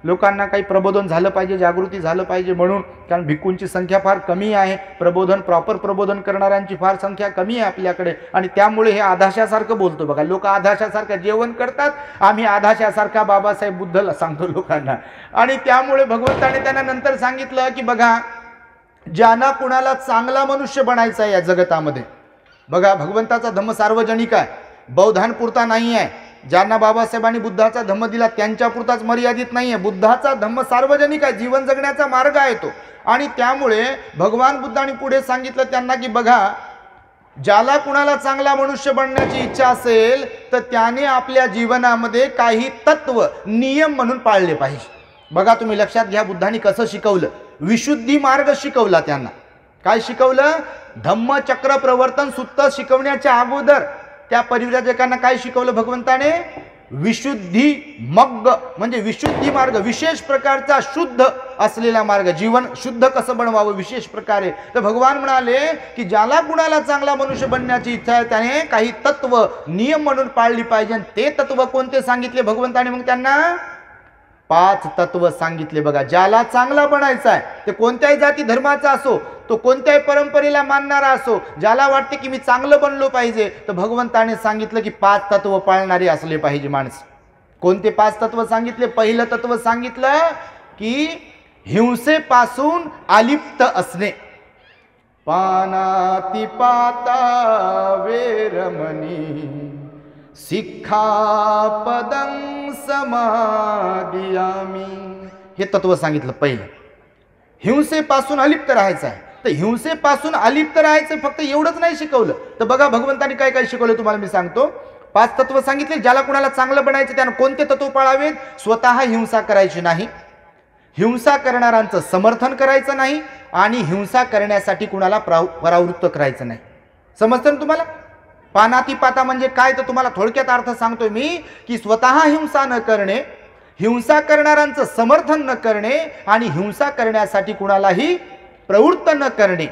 लोकांना काही प्रबोधन झालं पाहिजे, जागृती झालं पाहिजे म्हणून. कारण भिक्खूंची संख्या फार कमी आहे, प्रॉपर प्रबोधन करणाऱ्यांची फार संख्या कमी आहे आपल्याकडे, आणि त्यामुळे हे आधाशासारखं बोलतो बघा. लोक आधाशासारखं जेवण करतात, आम्ही आधाशासारखा बाबासाहेब बुद्धला सांगतो लोकांना. आणि त्यामुळे भगवंताने त्यांना नंतर सांगितलं की बघा, ज्यांना कुणाला चांगला मनुष्य बनायचा आहे या जगतामध्ये, बघा भगवंताचा धम्म सार्वजनिक आहे, बौद्धांपुरता नाही आहे. ज्यांना बाबासाहेबांनी बुद्धाचा धम्म दिला त्यांच्यापुरताच मर्यादित नाही आहे. बुद्धाचा धम्म सार्वजनिक आहे, जीवन जगण्याचा मार्ग आहे तो. आणि त्यामुळे भगवान बुद्धांनी पुढे सांगितलं त्यांना की बघा, ज्याला कुणाला चांगला मनुष्य बनण्याची इच्छा असेल तर त्याने आपल्या जीवनामध्ये काही तत्व नियम म्हणून पाळले पाहिजे. बघा तुम्ही लक्षात घ्या, बुद्धांनी कसं शिकवलं, विशुद्धी मार्ग शिकवला त्यांना. काय शिकवलं? धम्मचक्र प्रवर्तन सूत्र शिकवण्याच्या अगोदर त्या परिव्राजकांना काय शिकवलं भगवंताने? विशुद्धी मग्ग, म्हणजे विशुद्धी मार्ग, विशेष प्रकारचा शुद्ध असलेला मार्ग, जीवन शुद्ध कसं बनवावं विशेष प्रकारे. तर भगवान म्हणाले की ज्याला कुणाला चांगला मनुष्य बनण्याची इच्छा आहे त्याने काही तत्व नियम म्हणून पाळली पाहिजे. ते तत्व कोणते सांगितले भगवंताने? मग त्यांना 5 तत्व सांगितले. बघा, ज्याला चांगला बनायचा आहे, ते कोणत्याही जाती धर्माचा असो, तो कोणत्याही परंपरेला मानणारा असो, ज्याला वाटते की मी चांगलं बनलो पाहिजे, तर भगवंताने सांगितलं की 5 तत्व पाळणारे असले पाहिजे माणसं. कोणते 5 तत्व सांगितले? पहिलं तत्व सांगितलं की हिंसेपासून अलिप्त असणे. पानातिपाता वेरमणी सिक्खापदं समादियामी, हे तत्व सांगितलं पहिलं. हिंसेपासून अलिप्त राहायचं आहे. तर हिंसेपासून अलिप्त राहायचं फक्त एवढंच नाही शिकवलं, तर बघा भगवंतानी काय काय शिकवलं तुम्हाला मी सांगतो. 5 तत्व सांगितले. ज्याला कुणाला चांगलं बनायचं त्यानं कोणते तत्व पाळावेत? स्वतः हिंसा करायची नाही, हिंसा करणाऱ्यांचं समर्थन करायचं नाही आणि हिंसा करण्यासाठी कुणाला परावृत्त करायचं नाही. समजतं ना तुम्हाला? पानातिपाता म्हणजे काय तर तुम्हाला थोडक्यात अर्थ सांगतोय मी की स्वतः हिंसा न करणे, हिंसा करणाऱ्यांचं समर्थन न करणे आणि हिंसा करण्यासाठी कुणालाही प्रवृत्त न करणे.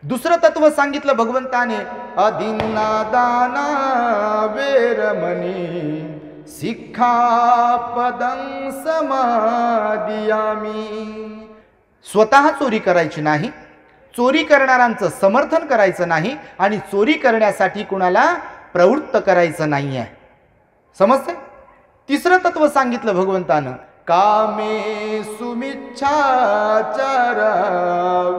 दुसरं तत्व सांगितलं भगवंताने, अदिन्ना दाना वेरमणी सिक्खापदं समादियामी. स्वतः चोरी करायची नाही, चोरी करणाऱ्यांचं समर्थन करायचं नाही आणि चोरी करण्यासाठी कुणाला प्रवृत्त करायचं नाही आहे. समजते? तिसरं तत्व सांगितलं भगवंतानं, कामे सुमिच्छाचार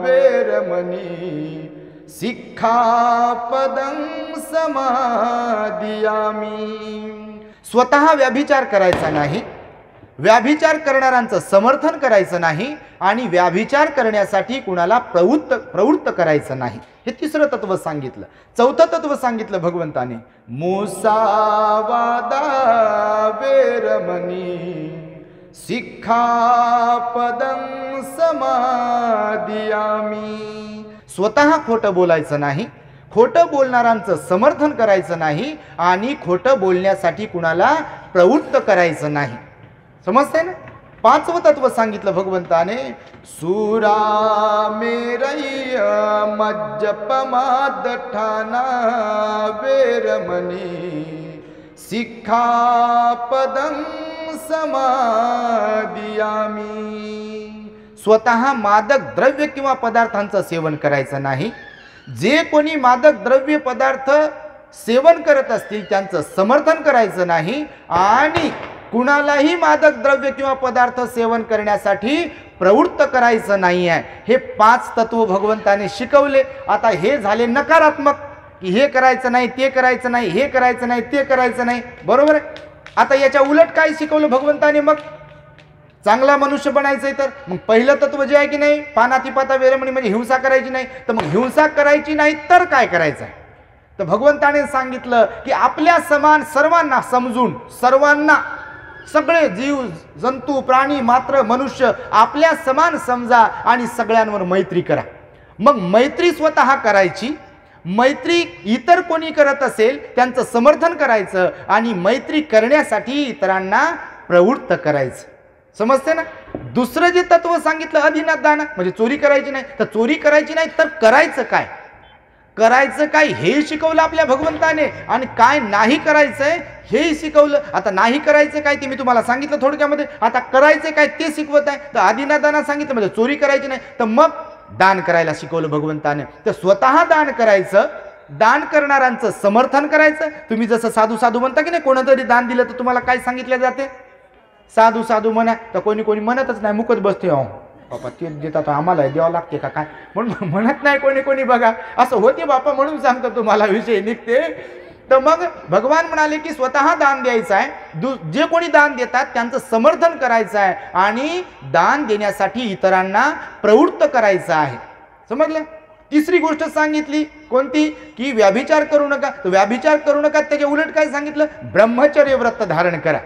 वेरमणी सिक्खापदं समादियामी. स्वतः व्याभिचार करायचा नाही, व्याभिचार करणाऱ्यांचं समर्थन करायचं नाही आणि व्याभिचार करण्यासाठी कुणाला प्रवृत्त करायचं नाही. हे तिसरं तत्व सांगितलं. चौथं तत्व सांगितलं भगवंताने, मुसावादा वेरमणी सिक्खापदं समादियामी. स्वतः खोटं बोलायचं नाही, खोटं बोलणाऱ्यांचं समर्थन करायचं नाही आणि खोटं बोलण्यासाठी कुणाला प्रवृत्त करायचं नाही. समजते ना? 5वं तत्व सांगितलं भगवंताने, सुरा मेरय मज्जपमाद ठाना वेरमणी सिक्खापदं समादियामी. स्वतः मादक द्रव्य किंवा पदार्थांचं सेवन करायचं नाही. जे कोणी मादक द्रव्य पदार्थ सेवन करत असतील त्यांचं समर्थन करायचं नाही आणि कुणालाही मादक द्रव्य किंवा पदार्थ सेवन करण्यासाठी प्रवृत्त करायचं नाही आहे. हे 5 तत्व भगवंताने शिकवले. आता हे झाले नकारात्मक की हे करायचं नाही, ते करायचं नाही, हे करायचं नाही, ते करायचं नाही. बरोबर आहे? आता याच्या उलट काय शिकवलं भगवंताने? मग चांगला मनुष्य बनायचंय तर मग पहिलं तत्व जे आहे की नाही, पानातिपाता वेरमणी म्हणजे हिंसा करायची नाही. तर मग हिंसा करायची नाही तर काय करायचं आहे? तर भगवंताने सांगितलं की आपल्या समान सर्वांना समजून, सर्वांना, सगळे जीव जंतू प्राणी मात्र मनुष्य आपल्या समान समजा आणि सगळ्यांवर मैत्री करा. मग मैत्री स्वतः करायची, मैत्री इतर कोणी करत असेल त्यांचं समर्थन करायचं आणि मैत्री करण्यासाठी इतरांना प्रवृत्त करायचं. समजते ना? दुसरं जे तत्व सांगितलं, अदिन्नादाना म्हणजे चोरी करायची नाही. तर चोरी करायची नाही तर करायचं काय, करायचं काय हे शिकवलं आपल्या भगवंताने आणि काय नाही करायचंय हे शिकवलं. आता नाही करायचं काय ते मी तुम्हाला सांगितलं थोडक्यामध्ये. आता करायचं काय ते शिकवत आहे. तर अदिन्नादाना सांगितलं म्हणजे चोरी करायची नाही. तर मग दान करायला शिकवलं भगवंताने. तर स्वतः दान करायचं, दान करणाऱ्यांचं समर्थन करायचं. तुम्ही जसं साधू साधू म्हणता की नाही, कोणतरी दान दिलं तर तुम्हाला काय सांगितलं जाते? साधू साधू म्हणा. तर कोणी कोणी म्हणतच नाही, मुकत बसते. हो बापा ते देतात आम्हाला द्यावं लागते का काय म्हणून म्हणत नाही कोणी कोणी. बघा असं होते बापा म्हणून सांगतो तुम्हाला, विषय निघते. तर मग भगवान म्हणाले की स्वतः दान द्यायचं आहे, जे कोणी दान देतात त्यांचं समर्थन करायचं आहे आणि दान देण्यासाठी इतरांना प्रवृत्त करायचं आहे. समजलं? तिसरी गोष्ट सांगितली कोणती? की व्याभिचार करू नका. तर व्याभिचार करू नका त्याच्या उलट काय सांगितलं? ब्रह्मचर्य व्रत धारण करा,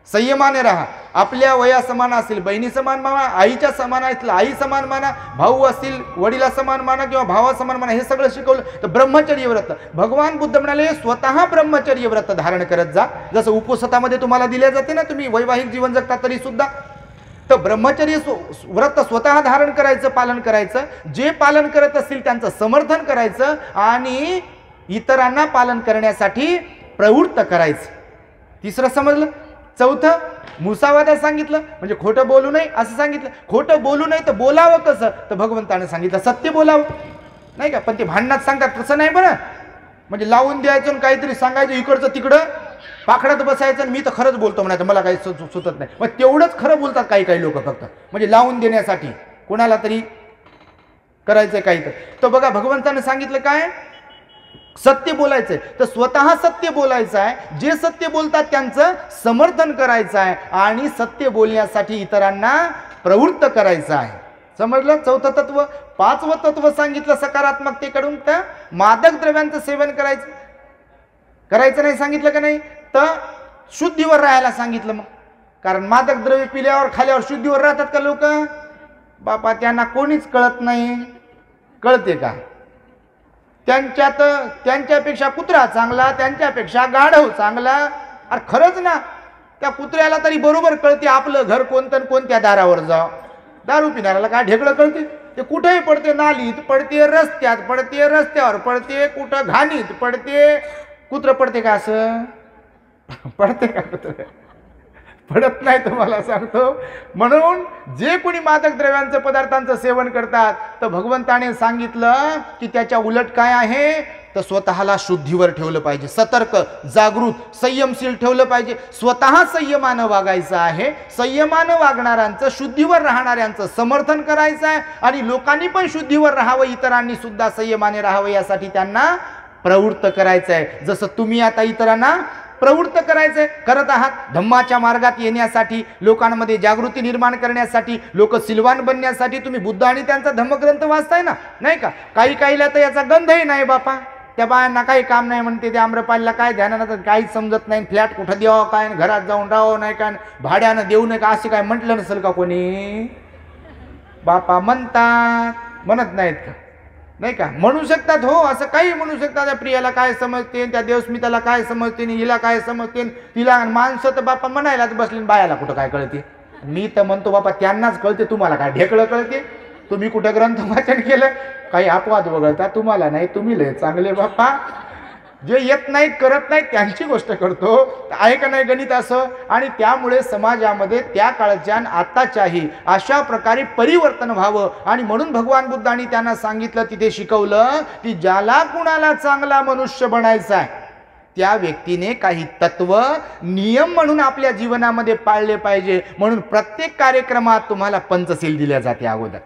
संयमाने राहा. आपल्या वया समान असतील बहिणी समान माना, आईच्या समान असतील आई समान माना, भाऊ असतील वडिला समान माना किंवा भावा समान माना. हे सगळं शिकवलं. तर ब्रह्मचर्य व्रत, भगवान बुद्ध म्हणाले स्वतः ब्रह्मचर्य व्रत धारण करत जा. जसं उपसतामध्ये तुम्हाला दिल्या जाते ना, तुम्ही वैवाहिक जीवन जगता तरी सुद्धा. तर ब्रह्मचर्य व्रत स्वतः धारण करायचं, पालन करायचं. जे पालन करत असतील त्यांचं समर्थन करायचं आणि इतरांना पालन करण्यासाठी प्रवृत्त करायचं. तिसरं समजलं? चौथं मुसावादा सांगितलं म्हणजे खोटं बोलू नये असं सांगितलं. खोटं बोलू नये तर बोलावं कसं? तर भगवंताने सांगितलं सत्य बोलावं, नाही का? पण ते भांडणात सांगतात तसं नाही बरं. म्हणजे लावून द्यायचं काहीतरी सांगायचं इकडचं तिकडं, पाखडात बसायचं आणि मी तर खरंच बोलतो म्हणायचं, मला काही सुचत नाही. मग तेवढंच खरं बोलतात काही काही लोक फक्त, म्हणजे लावून देण्यासाठी कोणाला तरी करायचं काही. तर बघा भगवंताने सांगितलं काय? सत्य बोलायचंय. तर स्वतः सत्य बोलायचं आहे, जे सत्य बोलतात त्यांचं समर्थन करायचं आहे आणि सत्य बोलण्यासाठी इतरांना प्रवृत्त करायचं आहे. समजलं? चौथं तत्व. 5वं तत्व सांगितलं सकारात्मकतेकडून, तर मादक द्रव्यांचं सेवन करायचं. करायचं नाही सांगितलं का नाही? तर शुद्धीवर राहायला सांगितलं. मग कारण मादक द्रव्य पिल्यावर खाल्यावर शुद्धीवर राहतात का लोक? बापा त्यांना कोणीच कळत नाही. कळते का? त्यांच्यापेक्षा कुत्रा चांगला, त्यांच्यापेक्षा गाढव चांगला. अरे खरंच ना, त्या कुत्र्याला तरी बरोबर कळते आपलं घर कोणतं कोणत्या दारावर जाव. दारू पिणाऱ्याला काय ढेकळं कळते? ते कुठेही पडते, नालीत पडते, रस्त्यात पडते, रस्त्यावर पडते, कुठं घाणीत पडते. कुत्र पडते का? असं पडते का कुत्र? पडत नाही, तुम्हाला सांगतो. म्हणून जे कोणी मादक द्रव्यांचं पदार्थांचं सेवन करतात तर भगवंताने सांगितलं की त्याच्या उलट काय आहे, तर स्वतःला शुद्धीवर ठेवलं पाहिजे, सतर्क, जागृत, संयमशील ठेवलं पाहिजे. स्वतः संयमानं वागायचं आहे. संयमानं वागणाऱ्यांचं, शुद्धीवर राहणाऱ्यांचं समर्थन करायचं आहे आणि लोकांनी पण शुद्धीवर राहावं, इतरांनी सुद्धा संयमाने राहावं यासाठी त्यांना प्रवृत्त करायचं आहे. जसं तुम्ही आता इतरांना प्रवृत्त करायचंय, करत आहात. धम्माच्या मार्गात येण्यासाठी, लोकांमध्ये जागृती निर्माण करण्यासाठी, लोक सिलवान बनण्यासाठी तुम्ही बुद्ध आणि त्यांचा धम्मग्रंथ वाचताय ना, नाही का? काहीला तर याचा गंधही नाही बापा. त्या बायांना काही काम नाही म्हणते, त्या आम्रपालीला काय ध्यानानं काहीच समजत नाही. फ्लॅट कुठं द्यावं काय, घरात जाऊन राहावं नाही काय, भाड्यानं देऊ नये का, असे काय म्हटलं नसेल का कोणी? बापा म्हणतात, म्हणत नाहीत का? नाही का? म्हणू शकतात, हो, असं काही म्हणू शकतात. त्या प्रियाला काय समजते, त्या देवस्मिताला काय समजते, हिला काय समजते, तिला. माणसं तर बापा म्हणायला बसले, बायाला कुठं काय कळते? मी तर म्हणतो बापा त्यांनाच कळते, तुम्हाला काय ढेकळं कळते? तुम्ही कुठं ग्रंथ वाचन केलं? काही अपवाद वगळता, तुम्हाला नाही. तुम्ही लय चांगले बापा. जे येत नाहीत, करत नाहीत, त्यांची गोष्ट करतो. आहे का नाही गणित असं? आणि त्यामुळे समाजामध्ये त्या काळच्या आताच्याही अशा प्रकारे परिवर्तन व्हावं. आणि म्हणून भगवान बुद्धांनी त्यांना सांगितलं, तिथे शिकवलं की ज्याला कुणाला चांगला मनुष्य बनायचा आहे त्या व्यक्तीने काही तत्व, नियम म्हणून आपल्या जीवनामध्ये पाळले पाहिजे. म्हणून प्रत्येक कार्यक्रमात तुम्हाला पंचशील दिल्या जाते अगोदर,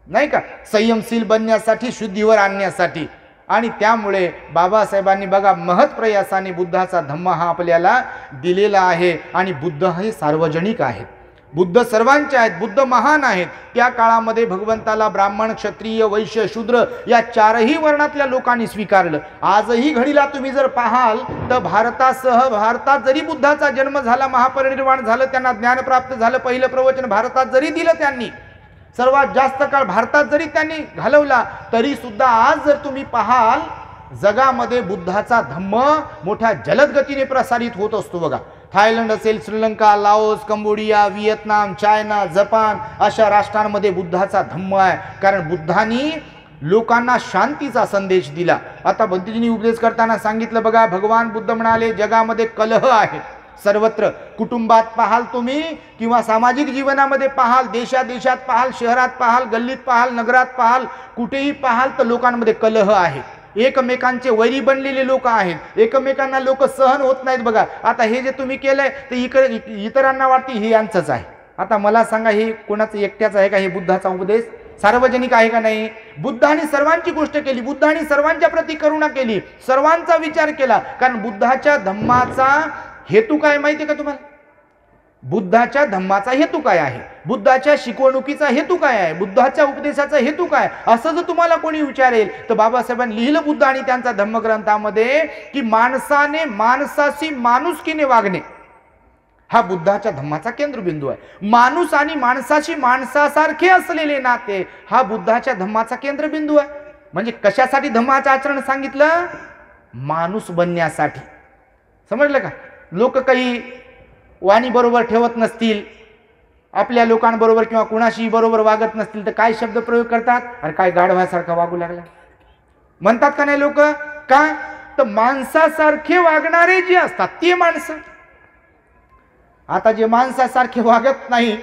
नाही का? संयमशील बनण्यासाठी, शुद्धीवर आणण्यासाठी. आणि त्यामुळे बाबासाहेबांनी बघा महत् प्रयासाने बुद्धाचा धम्म हा आपल्याला दिलेला आहे. आणि बुद्ध हे सार्वजनिक आहेत, बुद्ध सर्वांचे आहेत, बुद्ध महान आहेत. त्या काळामध्ये भगवंताला ब्राह्मण, क्षत्रिय, वैश्य, शूद्र या चारही वर्णातल्या लोकांनी स्वीकारलं. आजही घडीला तुम्ही जर पाहाल तर भारतात जरी बुद्धाचा जन्म झाला, महापरिनिर्वाण झालं, त्यांना ज्ञान प्राप्त झालं, पहिलं प्रवचन भारतात जरी दिलं त्यांनी, सर्वात जास्त काळ भारतात जरी त्यांनी घालवला, तरी सुद्धा आज जर तुम्ही पाहाल जगामध्ये बुद्धाचा धम्म मोठ्या जलद गतीने प्रसारित होत असतो. बघा, थायलंड असेल, Sri Lanka, Laos, Cambodia, Vietnam, China, Japan अशा राष्ट्रांमध्ये बुद्धाचा धम्म आहे. कारण बुद्धांनी लोकांना शांतीचा संदेश दिला. आता बंतीजींनी उपदेश करताना सांगितलं बघा, भगवान बुद्ध म्हणाले जगामध्ये कलह आहे सर्वत्र. कुटुंबात पाहाल तुम्ही किंवा सामाजिक जीवनामध्ये पाहाल, देशात पाहाल, शहरात पाहाल, गल्लीत पाहाल, नगरात पाहाल, कुठेही पाहाल तर लोकांमध्ये कलह आहे. एकमेकांचे वैरी बनलेले लोक आहेत, एकमेकांना लोक सहन होत नाहीत. बघा आता हे जे तुम्ही केलंय ते इतरांना वाटते हे यांचंच आहे. आता मला सांगा, हे कोणाचं एकट्याचं आहे का? हे बुद्धाचा उपदेश सार्वजनिक आहे का नाही? बुद्धाने सर्वांची गोष्ट केली, बुद्धाने सर्वांच्या प्रती करुणा केली, सर्वांचा विचार केला. कारण बुद्धाच्या धम्माचा हेतू काय माहिती का तुम्हाला? बुद्धाच्या धम्माचा हेतू काय आहे? बुद्धाच्या शिकवणुकीचा हेतू काय आहे? बुद्धाच्या उपदेशाचा हेतू काय? असं जर तुम्हाला कोणी विचारेल तर बाबासाहेबांनी लिहिलं बुद्ध आणि त्यांचा धम्मग्रंथामध्ये की माणसाने माणसाशी माणुसकीने वागणे हा बुद्धाच्या धम्माचा केंद्रबिंदू आहे. माणूस आणि माणसाशी माणसासारखे असलेले नाते हा बुद्धाच्या धम्माचा केंद्रबिंदू आहे. म्हणजे कशासाठी धम्माचं आचरण सांगितलं? माणूस बनण्यासाठी. समजलं का? लोक काही वाणी बरोबर ठेवत नसतील, आपल्या लोकांबरोबर किंवा कुणाशी बरोबर वागत नसतील तर काय शब्द प्रयोग करतात? अरे काय गाढवासारखा वागू लागला म्हणतात का नाही लोक? का तर माणसासारखे वागणारे जे असतात ते माणसं. आता जे माणसासारखे वागत नाही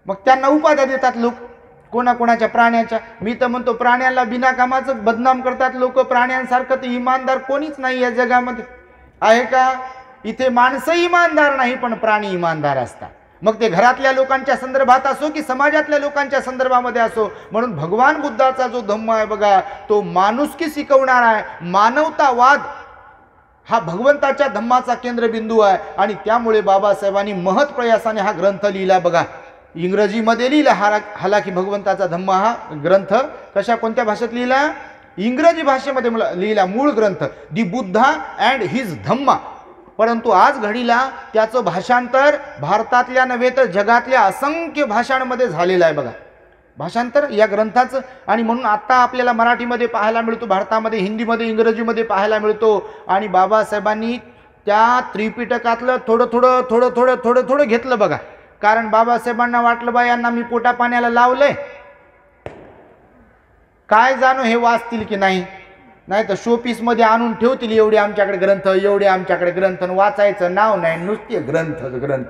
मग त्यांना उपाध्या देतात लोक, कोणाकोणाच्या प्राण्याच्या. मी तर म्हणतो प्राण्यांना बिना कामाचं बदनाम करतात लोक. प्राण्यांसारखं तर इमानदार कोणीच नाही या जगामध्ये, आहे का? इथे माणसं इमानदार नाही पण प्राणी इमानदार असतात. मग ते घरातल्या लोकांच्या संदर्भात असो की समाजातल्या लोकांच्या संदर्भामध्ये असो. म्हणून भगवान बुद्धाचा जो धम्म आहे बघा, तो माणुसकी शिकवणारा आहे. मानवतावाद हा भगवंताच्या धम्माचा केंद्रबिंदू आहे. आणि त्यामुळे बाबासाहेबांनी महत् प्रयासाने हा ग्रंथ लिहिला बघा. इंग्रजीमध्ये लिहिला हालाकी भगवंताचा धम्म हा ग्रंथ. कोणत्या भाषेत लिहिला? इंग्रजी भाषेमध्ये लिहिला मूळ ग्रंथ दी बुद्धा अँड हिज धम्मा, परंतु आज घडीला त्याचं भाषांतर भारतातल्या नव्हे तर जगातल्या असंख्य भाषांमध्ये झालेलं आहे बघा, भाषांतर या ग्रंथाचं. आणि म्हणून आता आपल्याला मराठीमध्ये पाहायला मिळतो, भारतामध्ये हिंदीमध्ये इंग्रजीमध्ये पाहायला मिळतो. आणि बाबासाहेबांनी त्या त्रिपिटकातलं थोडं थोडं थोडं थोडं थोडं थोडं घेतलं बघा, कारण बाबासाहेबांना वाटलं बा यांना मी पोटा पाण्याला लावलंय, काय जाणो हे वाचतील की नाही, नाही तर शोपीसमध्ये आणून ठेवतील एवढे आमच्याकडे ग्रंथ, एवढे आमच्याकडे ग्रंथ, वाचायचं नाव नाही, नुसते ग्रंथ ग्रंथ.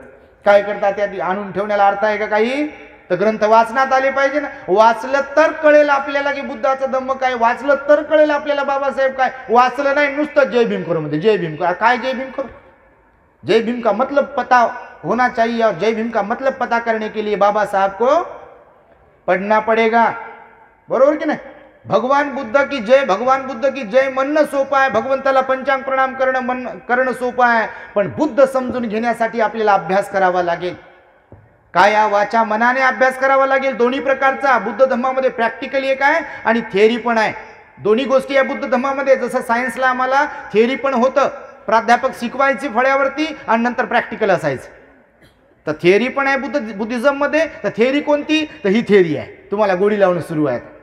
काय करतात त्या आणून ठेवण्याला अर्थ आहे का काही? तर ग्रंथ वाचण्यात आले पाहिजे ना. वाचलं तर कळेल आपल्याला की बुद्धाचं धम्म काय, वाचलं तर कळेल आपल्याला बाबासाहेब काय. वाचलं नाही नुसतं जय भीम करो म्हणजे जय भीम, काय जय भीम करो? जय भीम का मतलब पता होना चाहिए, और जय भीम का मतलब पता करने के लिए बाबा साहब को पढ़ना पड़ेगा, बरोबर की नाही. भगवान बुद्ध की जय, भगवान बुद्ध की जय म्हणणं सोपं आहे, भगवंताला पंचांग प्रणाम करणं सोपं आहे, पण बुद्ध समजून घेण्यासाठी आपल्याला अभ्यास करावा लागेल. काया वाचा मनाने अभ्यास करावा लागेल दोन्ही प्रकारचा. बुद्ध धम्मामध्ये प्रॅक्टिकली एक आहे आणि थिअरी पण आहे, दोन्ही गोष्टी आहे बुद्ध धम्मामध्ये. जसं सायन्सला आम्हाला थिअरी पण होतं, प्राध्यापक शिकवायची फळ्यावरती आणि नंतर प्रॅक्टिकल असायचं, तर थिअरी पण आहे बुद्धिझममध्ये. तर थिअरी कोणती? तर ही थिअरी आहे, तुम्हाला गोडी लावणं सुरू आहे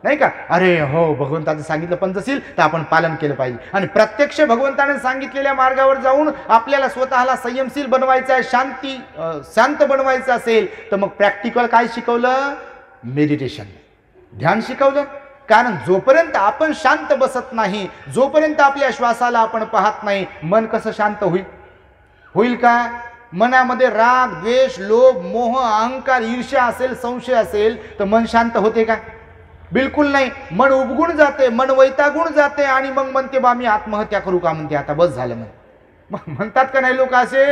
नाही का. अरे हो, भगवंताचं सांगितलं पंचशील तर आपण पालन केलं पाहिजे, आणि प्रत्यक्ष भगवंताने सांगितलेल्या मार्गावर जाऊन आपल्याला स्वतःला संयमशील बनवायचं आहे, शांत बनवायचं असेल तर मग प्रॅक्टिकल काय शिकवलं? मेडिटेशन, ध्यान शिकवलं. कारण जोपर्यंत आपण शांत बसत नाही, जोपर्यंत आपल्या श्वासाला आपण पाहत नाही, मन कसं शांत होईल का? मनामध्ये राग, द्वेष, लोभ, मोह, अहंकार, ईर्ष्या असेल, संशय असेल तर मन शांत होते का? बिलकुल नाही. मन उबगुण जाते, मन वैतागुण जाते, आणि मग म्हणते बा मी आत्महत्या करू का, म्हणते आता बस झालं म्हणतात का नाही लोक असे?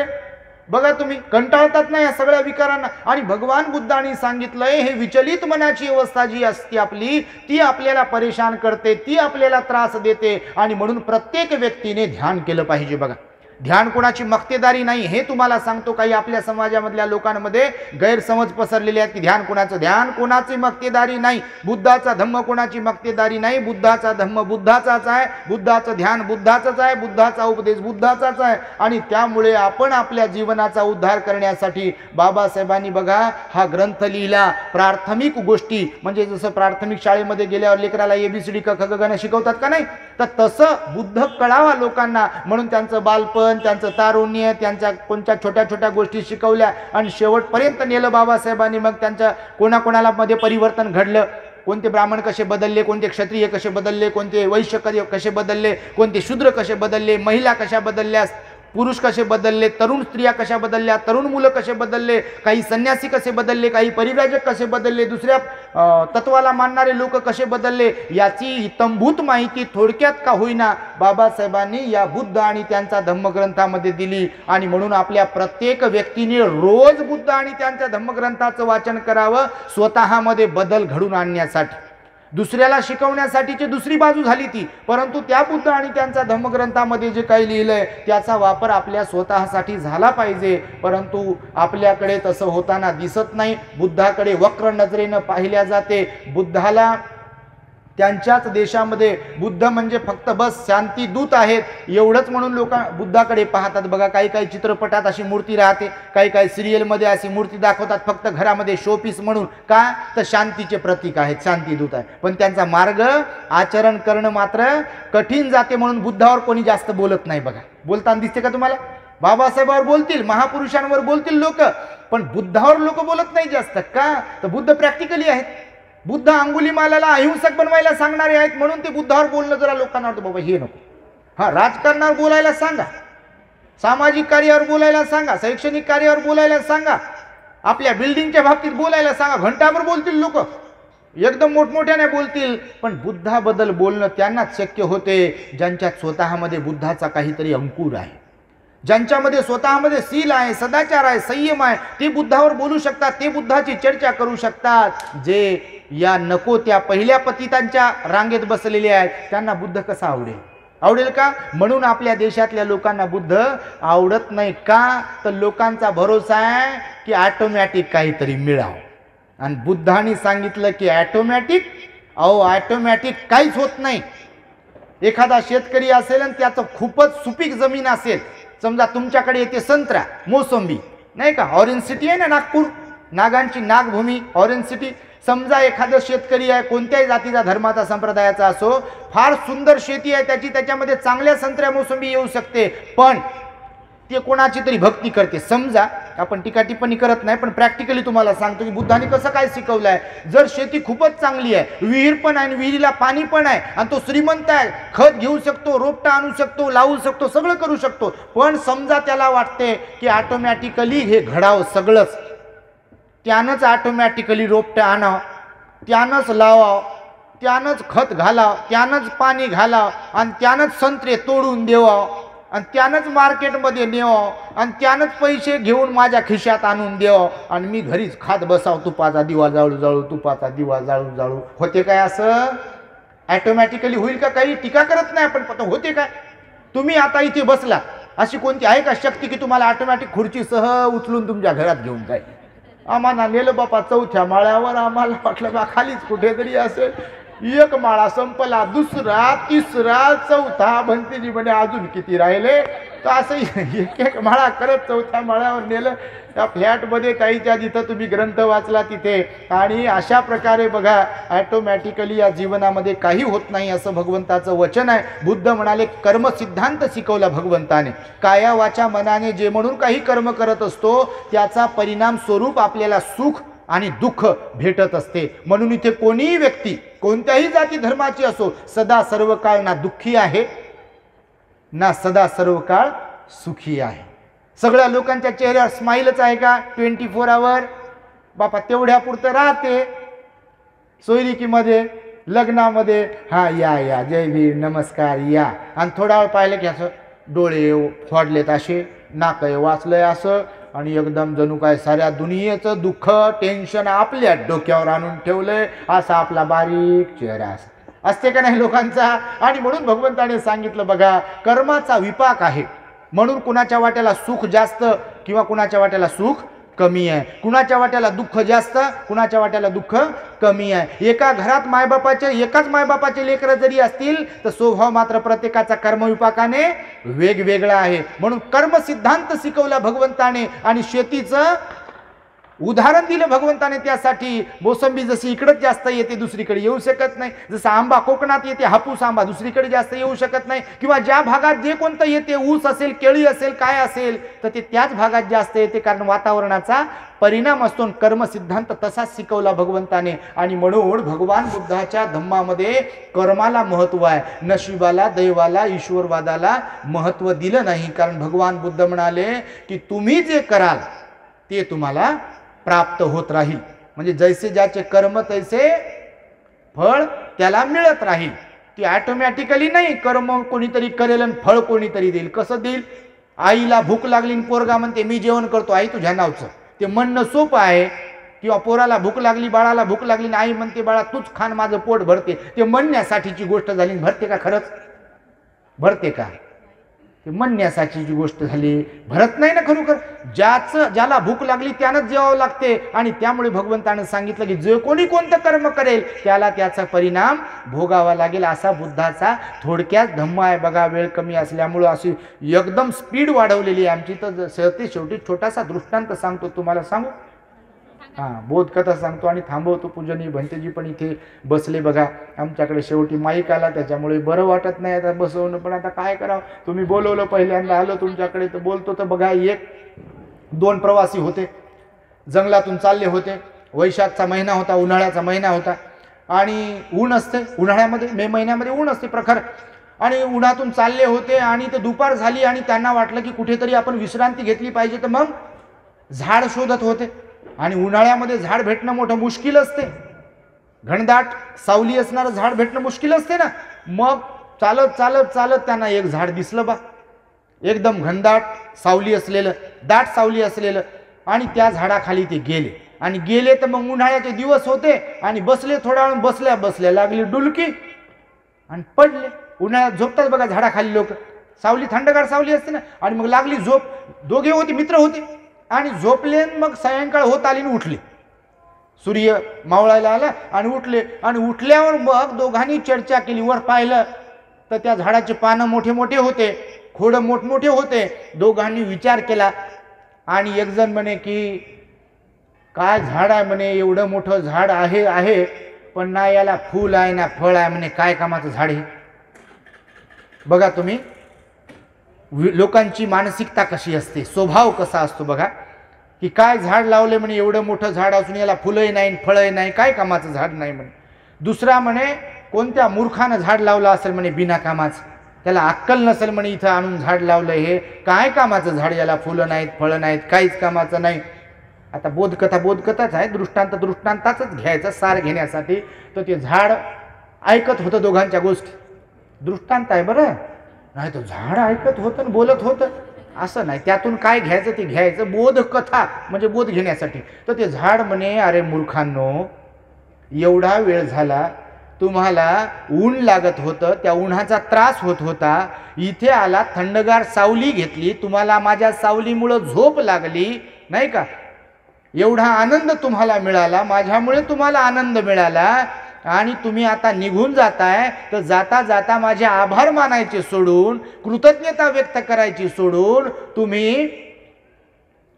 बघा तुम्ही, कंटाळतात ना या सगळ्या विकारांना. आणि भगवान बुद्धांनी सांगितलंय हे विचलित मनाची अवस्था जी असते आपली, ती आपल्याला परेशान करते, ती आपल्याला त्रास देते, आणि म्हणून प्रत्येक व्यक्तीने ध्यान केलं पाहिजे. बघा, ध्यान कोणाची मक्तेदारी नाही, हे तुम्हाला सांगतो. काही आपल्या समाजामधल्या लोकांमध्ये गैरसमज पसरलेले आहेत की ध्यान कोणाची मक्तेदारी नाही, बुद्धाचा धम्म कोणाची मक्तेदारी नाही. बुद्धाचा धम्म बुद्धाचाच आहे, बुद्धाचं ध्यान बुद्धाचंच आहे, बुद्धाचा उपदेश बुद्धाचाच आहे. आणि त्यामुळे आपण आपल्या जीवनाचा उद्धार करण्यासाठी बाबासाहेबांनी बघा हा ग्रंथ लिहिला. प्राथमिक गोष्टी म्हणजे जसं प्राथमिक शाळेमध्ये गेल्यावर लेकराला ABCD क ख ग घ शिकवतात का नाही, तर तसं बुद्ध कळावा लोकांना, म्हणून त्यांचं बालपण, त्यांचं तारुण्य, त्यांच्या कोणत्या छोट्या छोट्या गोष्टी शिकवल्या आणि शेवटपर्यंत नेलं बाबासाहेबांनी. मग त्यांच्या कोणाकोणाला मध्ये परिवर्तन घडलं, कोणते ब्राह्मण कसे बदलले, कोणते क्षत्रिय कसे बदलले, कोणते वैश्य कसे बदलले, कोणते शूद्र कसे बदलले, महिला कशा बदलल्या, पुरुष कसे बदलले, तरुण स्त्रिया कशा बदलल्या, तरुण मुलं कसे बदलले, काही संन्यासी कसे बदलले, काही परिव्राजक कसे बदलले, दुसऱ्या तत्वाला मानणारे लोक कसे बदलले, याची हितंभूत माहिती थोडक्यात का होईना बाबासाहेबांनी या बुद्ध आणि त्यांचा धम्मग्रंथामध्ये दिली. आणि म्हणून आपल्या प्रत्येक व्यक्तीने रोज बुद्ध आणि त्यांच्या धम्मग्रंथाचं वाचन करावं, स्वतःमध्ये बदल घडून आणण्यासाठी. दुसऱ्याला शिकवण्यासाठीची दुसरी बाजू झाली ती, परंतु त्या बुद्ध आणि त्यांचा धम्मग्रंथामध्ये जे काही लिहिलंय त्याचा वापर आपल्या स्वतःसाठी झाला पाहिजे. परंतु आपल्याकडे तसं होताना दिसत नाही. बुद्धाकडे वक्र नजरेनं पाहिल्या जाते. बुद्धाला त्यांच्याच देशामध्ये बुद्ध म्हणजे फक्त बस शांती दूत आहेत एवढंच म्हणून लोक बुद्धाकडे पाहतात. बघा, काही चित्रपटात अशी मूर्ती राहते, काही सिरियलमध्ये अशी मूर्ती दाखवतात फक्त घरामध्ये शोपीस म्हणून. का? तर शांतीचे प्रतीक आहेत, शांतीदूत आहे. पण त्यांचा मार्ग आचरण करणं मात्र कठीण जाते, म्हणून बुद्धावर कोणी जास्त बोलत नाही. बघा, बोलताना दिसते का तुम्हाला? बाबासाहेबांवर बोलतील, महापुरुषांवर बोलतील लोक, पण बुद्धावर लोक बोलत नाही जास्त. का? तर बुद्ध प्रॅक्टिकली आहेत. बुद्ध अंगुलीमालाला अहिंसक बनवायला सांगणारे आहेत, म्हणून ते बुद्धावर बोलणं जरा लोकांना वाटतं बाबा हे नको. हा, राजकारणावर बोलायला सांगा, सामाजिक कार्यावर बोलायला सांगा, शैक्षणिक कार्यावर बोलायला सांगा, आपल्या बिल्डिंगच्या बाबतीत बोलायला सांगा, घंटाभर बोलतील लोक, एकदम मोठमोठ्याने बोलतील. पण बुद्धाबद्दल बोलणं त्यांनाच शक्य होते ज्यांच्यात स्वतःमध्ये बुद्धाचा काहीतरी अंकुर आहे, ज्यांच्यामध्ये स्वतःमध्ये शील आहे, सदाचार आहे, संयम आहे. ते बुद्धावर बोलू शकतात, ते बुद्धाची चर्चा करू शकतात. जे या नको त्या पहिल्या पतितांच्या रांगेत बसलेले आहेत त्यांना बुद्ध कसा आवडेल का? म्हणून आपल्या देशातल्या लोकांना बुद्ध आवडत नाही. का? तर लोकांचा भरोसा आहे की ऑटोमॅटिक काहीतरी मिळावं, आणि बुद्धांनी सांगितलं की अहो ऑटोमॅटिक काहीच होत नाही. एखादा शेतकरी असेल आणि त्याचं खूपच सुपीक जमीन असेल, समजा तुमच्याकडे येते संत्रा, मोसंबी, नाही का, ऑरेंज सिटी आहे ना नागपूर, नागांची नागभूमी, ऑरेंज सिटी. समजा एखादा शेतकरी आहे, कोणत्याही जातीचा धर्माचा संप्रदायाचा असो, फार सुंदर शेती आहे त्याची, त्याच्यामध्ये चांगल्या संत्र्या मोसंबी येऊ शकते, पण ते कोणाची तरी भक्ती करते. समजा आपण टीका टिप्पणी करत नाही, पण प्रॅक्टिकली तुम्हाला सांगतो की बुद्धाने कसं काय शिकवलं आहे. जर शेती खूपच चांगली आहे, विहीर पण आहे, विहिरीला पाणी पण आहे, आणि तो श्रीमंत आहे, खत घेऊ शकतो, रोपटा आणू शकतो, लावू शकतो, सगळं करू शकतो, पण समजा त्याला वाटते की ऑटोमॅटिकली हे घडावं सगळंच, त्यानंच ऑटोमॅटिकली रोपटं आणावं, त्यानंच लावावं, त्यानंच खत घालावं, त्यानंच पाणी घालावं, आणि त्यानंच संत्रे तोडून द्यावं, आणि त्यानंच मार्केटमध्ये न्यावं, आणि त्यानंच पैसे घेऊन माझ्या खिशात आणून द्यावं, आणि मी घरीच खात बसावं, तुपाचा दिवा जाळू जाळू, तुपाचा दिवा जाळू जाळू. होते काय असं? ऑटोमॅटिकली होईल का? काही टीका करत नाही आपण, पण होते काय? तुम्ही आता इथे बसला, अशी कोणती आहे का शक्ती की तुम्हाला ऑटोमॅटिक खुर्ची सह उचलून तुमच्या घरात घेऊन जाईल? आम्हाला नेलं बापा 4थ्या माळ्यावर, आम्हाला वाटलं बा खालीच कुठेतरी असेल. एक माळा संपला, दुसरा, तिसरा, चौथा, भंतीजी म्हणे अजून किती राहिले. तर असं एक एक माळा करत 4थ्या माळ्यावर नेलं. त्या फ्लॅटमध्ये ताईच्या जिथं तुम्ही ग्रंथ वाचला तिथे. आणि अशा प्रकारे बघा, ॲटोमॅटिकली या जीवनामध्ये काही होत नाही असं भगवंताचं वचन आहे. बुद्ध म्हणाले, कर्मसिद्धांत शिकवला भगवंताने. काया वाचा मनाने जे म्हणून काही कर्म करत असतो त्याचा परिणाम स्वरूप आपल्याला सुख आणि दुःख भेटत असते. म्हणून इथे कोणीही व्यक्ती कोणत्याही जाती धर्माची असो, सदा सर्व काळ ना दुःखी आहे ना सदा सर्व काळ सुखी आहे. सगळ्या लोकांच्या चेहऱ्यावर स्माईलच आहे का 24 आवर? बापा तेवढ्या पुरतं राहते. सोयरिकीमध्ये, लग्नामध्ये, हा या या, जय भीम, नमस्कार, या, आणि थोडा वेळ पाहिलं की असं डोळे फोडलेत असे, नाकय वाचलंय असं, आणि एकदम जणू काय साऱ्या दुनियेचं दुःख, टेन्शन आपल्या डोक्यावर आणून ठेवलंय, असा आपला बारीक चेहरा असते का नाही लोकांचा? आणि म्हणून भगवंताने सांगितलं बघा, कर्माचा विपाक आहे. म्हणून कुणाच्या वाट्याला सुख जास्त किंवा कुणाच्या वाट्याला सुख कमी आहे, कुणाच्या वाट्याला दुःख जास्त, कुणाच्या वाट्याला दुःख कमी आहे. एका घरात एकाच मायबापाचे लेकरं जरी असतील तर स्वभाव मात्र प्रत्येकाचा कर्मविपाकाने वेगवेगळा आहे. म्हणून कर्मसिद्धांत शिकवला भगवंताने. आणि शेतीचं उदाहरण दिलं भगवंताने त्यासाठी. मोसंबी जशी इकडंच जास्त येते, दुसरीकडे येऊ शकत नाही. जसं आंबा कोकणात येते, हापूस आंबा दुसरीकडे जास्त येऊ शकत नाही. किंवा ज्या भागात जे कोणतं येते, ऊस असेल, केळी असेल, काय असेल, तर ते त्याच भागात जास्त येते, कारण वातावरणाचा परिणाम असतो. कर्म सिद्धांत तसाच शिकवला भगवंताने. आणि म्हणून भगवान बुद्धाच्या धम्मामध्ये कर्माला महत्व आहे, नशिबाला, दैवाला, ईश्वरवादाला महत्व दिलं नाही. कारण भगवान बुद्ध म्हणाले की तुम्ही जे कराल ते तुम्हाला प्राप्त होत राहील. म्हणजे जैसे ज्याचे कर्म तैसे फळ त्याला मिळत राहील. ती ऑटोमॅटिकली नाही, कर्म कोणीतरी करेल आणि फळ कोणीतरी देईल. कसं देईल? आईला भूक लागली आणि पोरगा म्हणते मी जेवण करतो आई तुझ्या नावचं, ते म्हणणं सोपं आहे. किंवा पोराला भूक लागली, बाळाला भूक लागली आणि आई म्हणते बाळा तूच खान माझं पोट भरते, ते म्हणण्यासाठीची गोष्ट झाली. भरते का? खरंच भरते का? ते म्हणण्यासाठीची गोष्ट झाली, भरत नाही ना खरोखर. ज्याला भूक लागली त्यानंच जेवावं लागते. आणि त्यामुळे भगवंतानं सांगितलं की जे कोणी कोणतं कर्म करेल त्याला त्याचा परिणाम भोगावा लागेल. असा बुद्धाचा थोडक्यात धम्म आहे. बघा वेळ कमी असल्यामुळं अशी एकदम स्पीड वाढवलेली आहे आमची. तर शेवटी छोटासा दृष्टांत सांगतो तुम्हाला. सांगू? हां, बोधकथा सांगतो आणि थांबवतो. पूजनीय भंतेजी पण इथे बसले बघा. आमच्याकडे शेवटी माईक आला त्याच्यामुळे बरं वाटत नाही आता बसवणं, पण आता काय करावं. तुम्ही बोलवलं, पहिल्यांदा आलो तुमच्याकडे तर बोलतो. तर बघा, 1-2 प्रवासी होते, जंगलातून चालले होते. वैशाखचा महिना होता, उन्हाळ्याचा महिना होता, आणि ऊन असते उन्हाळ्यामध्ये, मे महिन्यामध्ये ऊन असते प्रखर. आणि उन्हातून चालले होते आणि ते दुपार झाली आणि त्यांना वाटलं की कुठेतरी आपण विश्रांती घेतली पाहिजे. तर मग झाड शोधत होते. आणि उन्हाळ्यामध्ये झाड भेटणं मोठं मुश्किल असते, घनदाट सावली असणारं झाड भेटणं मुश्किल असते ना. मग चालत चालत चालत त्यांना एक झाड दिसलं बा, एकदम घनदाट सावली असलेलं, दाट सावली असलेलं. आणि त्या झाडाखाली ते गेले. आणि गेले तर मग उन्हाळ्याचे दिवस होते आणि बसले. थोडा वेळ बसल्या बसल्या लागली डुलकी आणि पडले. उन्हाळ्यात झोपतात बघा झाडाखाली लोक, सावली थंडगार सावली असते ना. आणि मग लागली झोप. दोघे होते, मित्र होते, आणि झोपले. मग सायंकाळ होत आली आणि उठले. सूर्य मावळायला आला आणि उठले, आणि उठल्यावर मग दोघांनी चर्चा केली. वर पाहिलं तर त्या झाडाचे पानं मोठे मोठे होते, खोडं मोठमोठे होते. दोघांनी विचार केला आणि एक जण म्हणे की काय झाड आहे म्हणे, एवढं मोठं झाड आहे पण ना याला फूल आहे ना फळ आहे म्हणे, काय कामाचं झाड आहे. बघा तुम्ही लोकांची मानसिकता कशी असते, स्वभाव कसा असतो बघा. की काय झाड लावले म्हणे, एवढं मोठं झाड असून याला फुलंही नाही फळही नाही, काय कामाचं झाड नाही म्हणे. दुसरा म्हणे कोणत्या मूर्खानं झाड लावलं असेल म्हणे बिना कामाचं, त्याला अक्कल नसेल म्हणे, इथं आणून झाड लावलं, हे काय कामाचं झाड, याला फुलं नाहीत फळं नाहीत, काहीच कामाचं नाही. आता बोधकथाच आहे, दृष्टांताच घ्यायचा सार घेण्यासाठी. तर ते झाड ऐकत होतं दोघांच्या गोष्टी, दृष्टांत आहे बरं, नाही तर झाड ऐकत होतं आणि बोलत होतं असं नाही. त्यातून काय घ्यायचं ते घ्यायचं, बोधकथा म्हणजे बोध घेण्यासाठी. तर ते झाड म्हणे अरे मूर्खांनो, एवढा वेळ झाला, तुम्हाला ऊन लागत होतं, त्या उन्हाचा त्रास होत होता, इथे आला थंडगार सावली घेतली, तुम्हाला माझ्या सावलीमुळं झोप लागली नाही का, एवढा आनंद तुम्हाला मिळाला, माझ्यामुळे तुम्हाला आनंद मिळाला, आणि तुम्ही आता निघून जाताय. तर जाता जाता माझे आभार मानायचे सोडून, कृतज्ञता व्यक्त करायची सोडून तुम्ही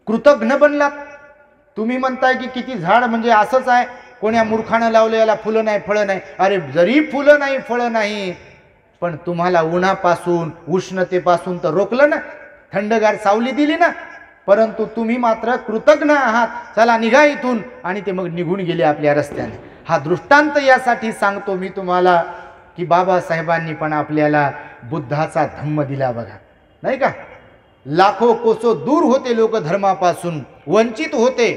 कृतज्ञ बनलात. तुम्ही म्हणताय की किती झाड म्हणजे असंच आहे, कोण्या मूर्खानं लावलं, याला फुलं नाही फळं नाही. अरे जरी फुलं नाही फळं नाही, पण तुम्हाला उन्हापासून उष्णतेपासून तर रोखलं ना, थंडगार सावली दिली ना, परंतु तुम्ही मात्र कृतज्ञ आहात. चला निघा इथून, आणि ते मग निघून गेले आपल्या रस्त्याने. हा दृष्टांत यासाठी सांगतो मी तुम्हाला की बाबासाहेबांनी पण आपल्याला बुद्धाचा धम्म दिला बघा, नाही का. लाखो कोसो दूर होते लोक धर्मापासून, वंचित होते,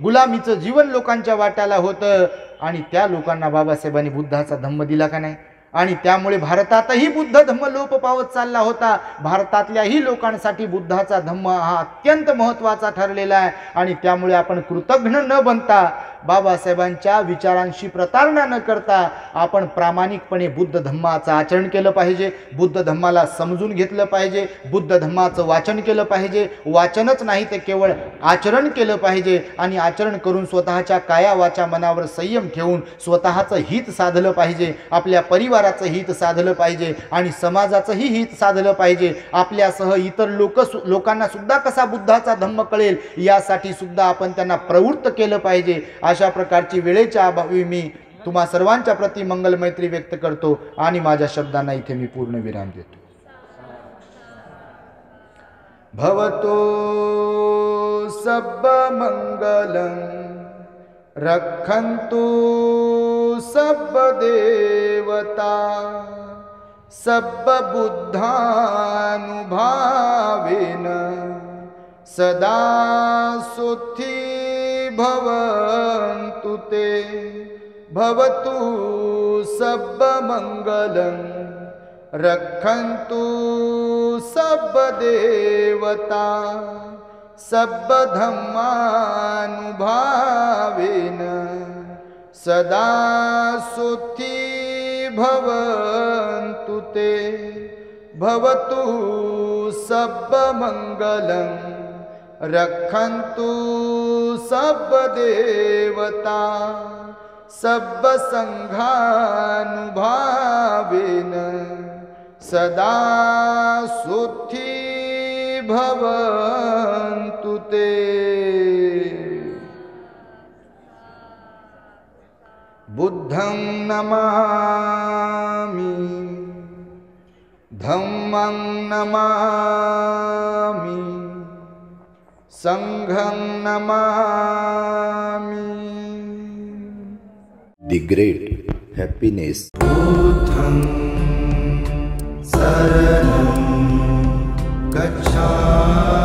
गुलामीचं जीवन लोकांच्या वाट्याला होतं, आणि त्या लोकांना बाबासाहेबांनी बुद्धाचा धम्म दिला का नाही. आणि त्यामुळे भारतातही बुद्ध धम्म लोप पावत चालला होता. भारतातल्याही लोकांसाठी बुद्धाचा धम्म हा अत्यंत महत्त्वाचा ठरलेला आहे. आणि त्यामुळे आपण कृतज्ञ न बनता, बाबासाहेबांच्या विचारांशी प्रतारणा न करता, आपण प्रामाणिकपणे बुद्ध धम्माचं आचरण केलं पाहिजे, बुद्ध धम्माला समजून घेतलं पाहिजे, बुद्ध धम्माचं वाचन केलं पाहिजे. वाचनच नाही तर केवळ आचरण केलं पाहिजे, आणि आचरण करून स्वतःच्या काया वाचा मनावर संयम ठेवून स्वतःचं हित साधलं पाहिजे, आपल्या परिवाराचं हित साधलं पाहिजे, आणि समाजाचंही हित साधलं पाहिजे. आपल्यासह इतर लोकांना सुद्धा कसा बुद्धाचा धम्म कळेल यासाठी सुद्धा आपण त्यांना प्रवृत्त केलं पाहिजे. अशा प्रकारची वेळेच्या अभावी मी तुम्हा सर्वांच्या प्रति मंगल मैत्री व्यक्त करतो आणि माझ्या शब्दांना इथे मी पूर्ण विराम देतो. भवतो सब मंगलम रक्षन्तु सब देवता सब बुद्धानुभावेन सदा सुखी भवन्तु ते. भवतु सब मंगलम रक्षन्तु सब देवता सब धम्मानुभावेन सदा सुखी भवन्तु ते. भवतु सब मंगलम रक्षन्तु सब देवता सब संघानुभावेन सदा सुखी भवन्तु ते. बुद्धं नमामि, धम्मं नमामि, संघं नमामि. The great happiness. बुद्धं शरणं गच्छामि.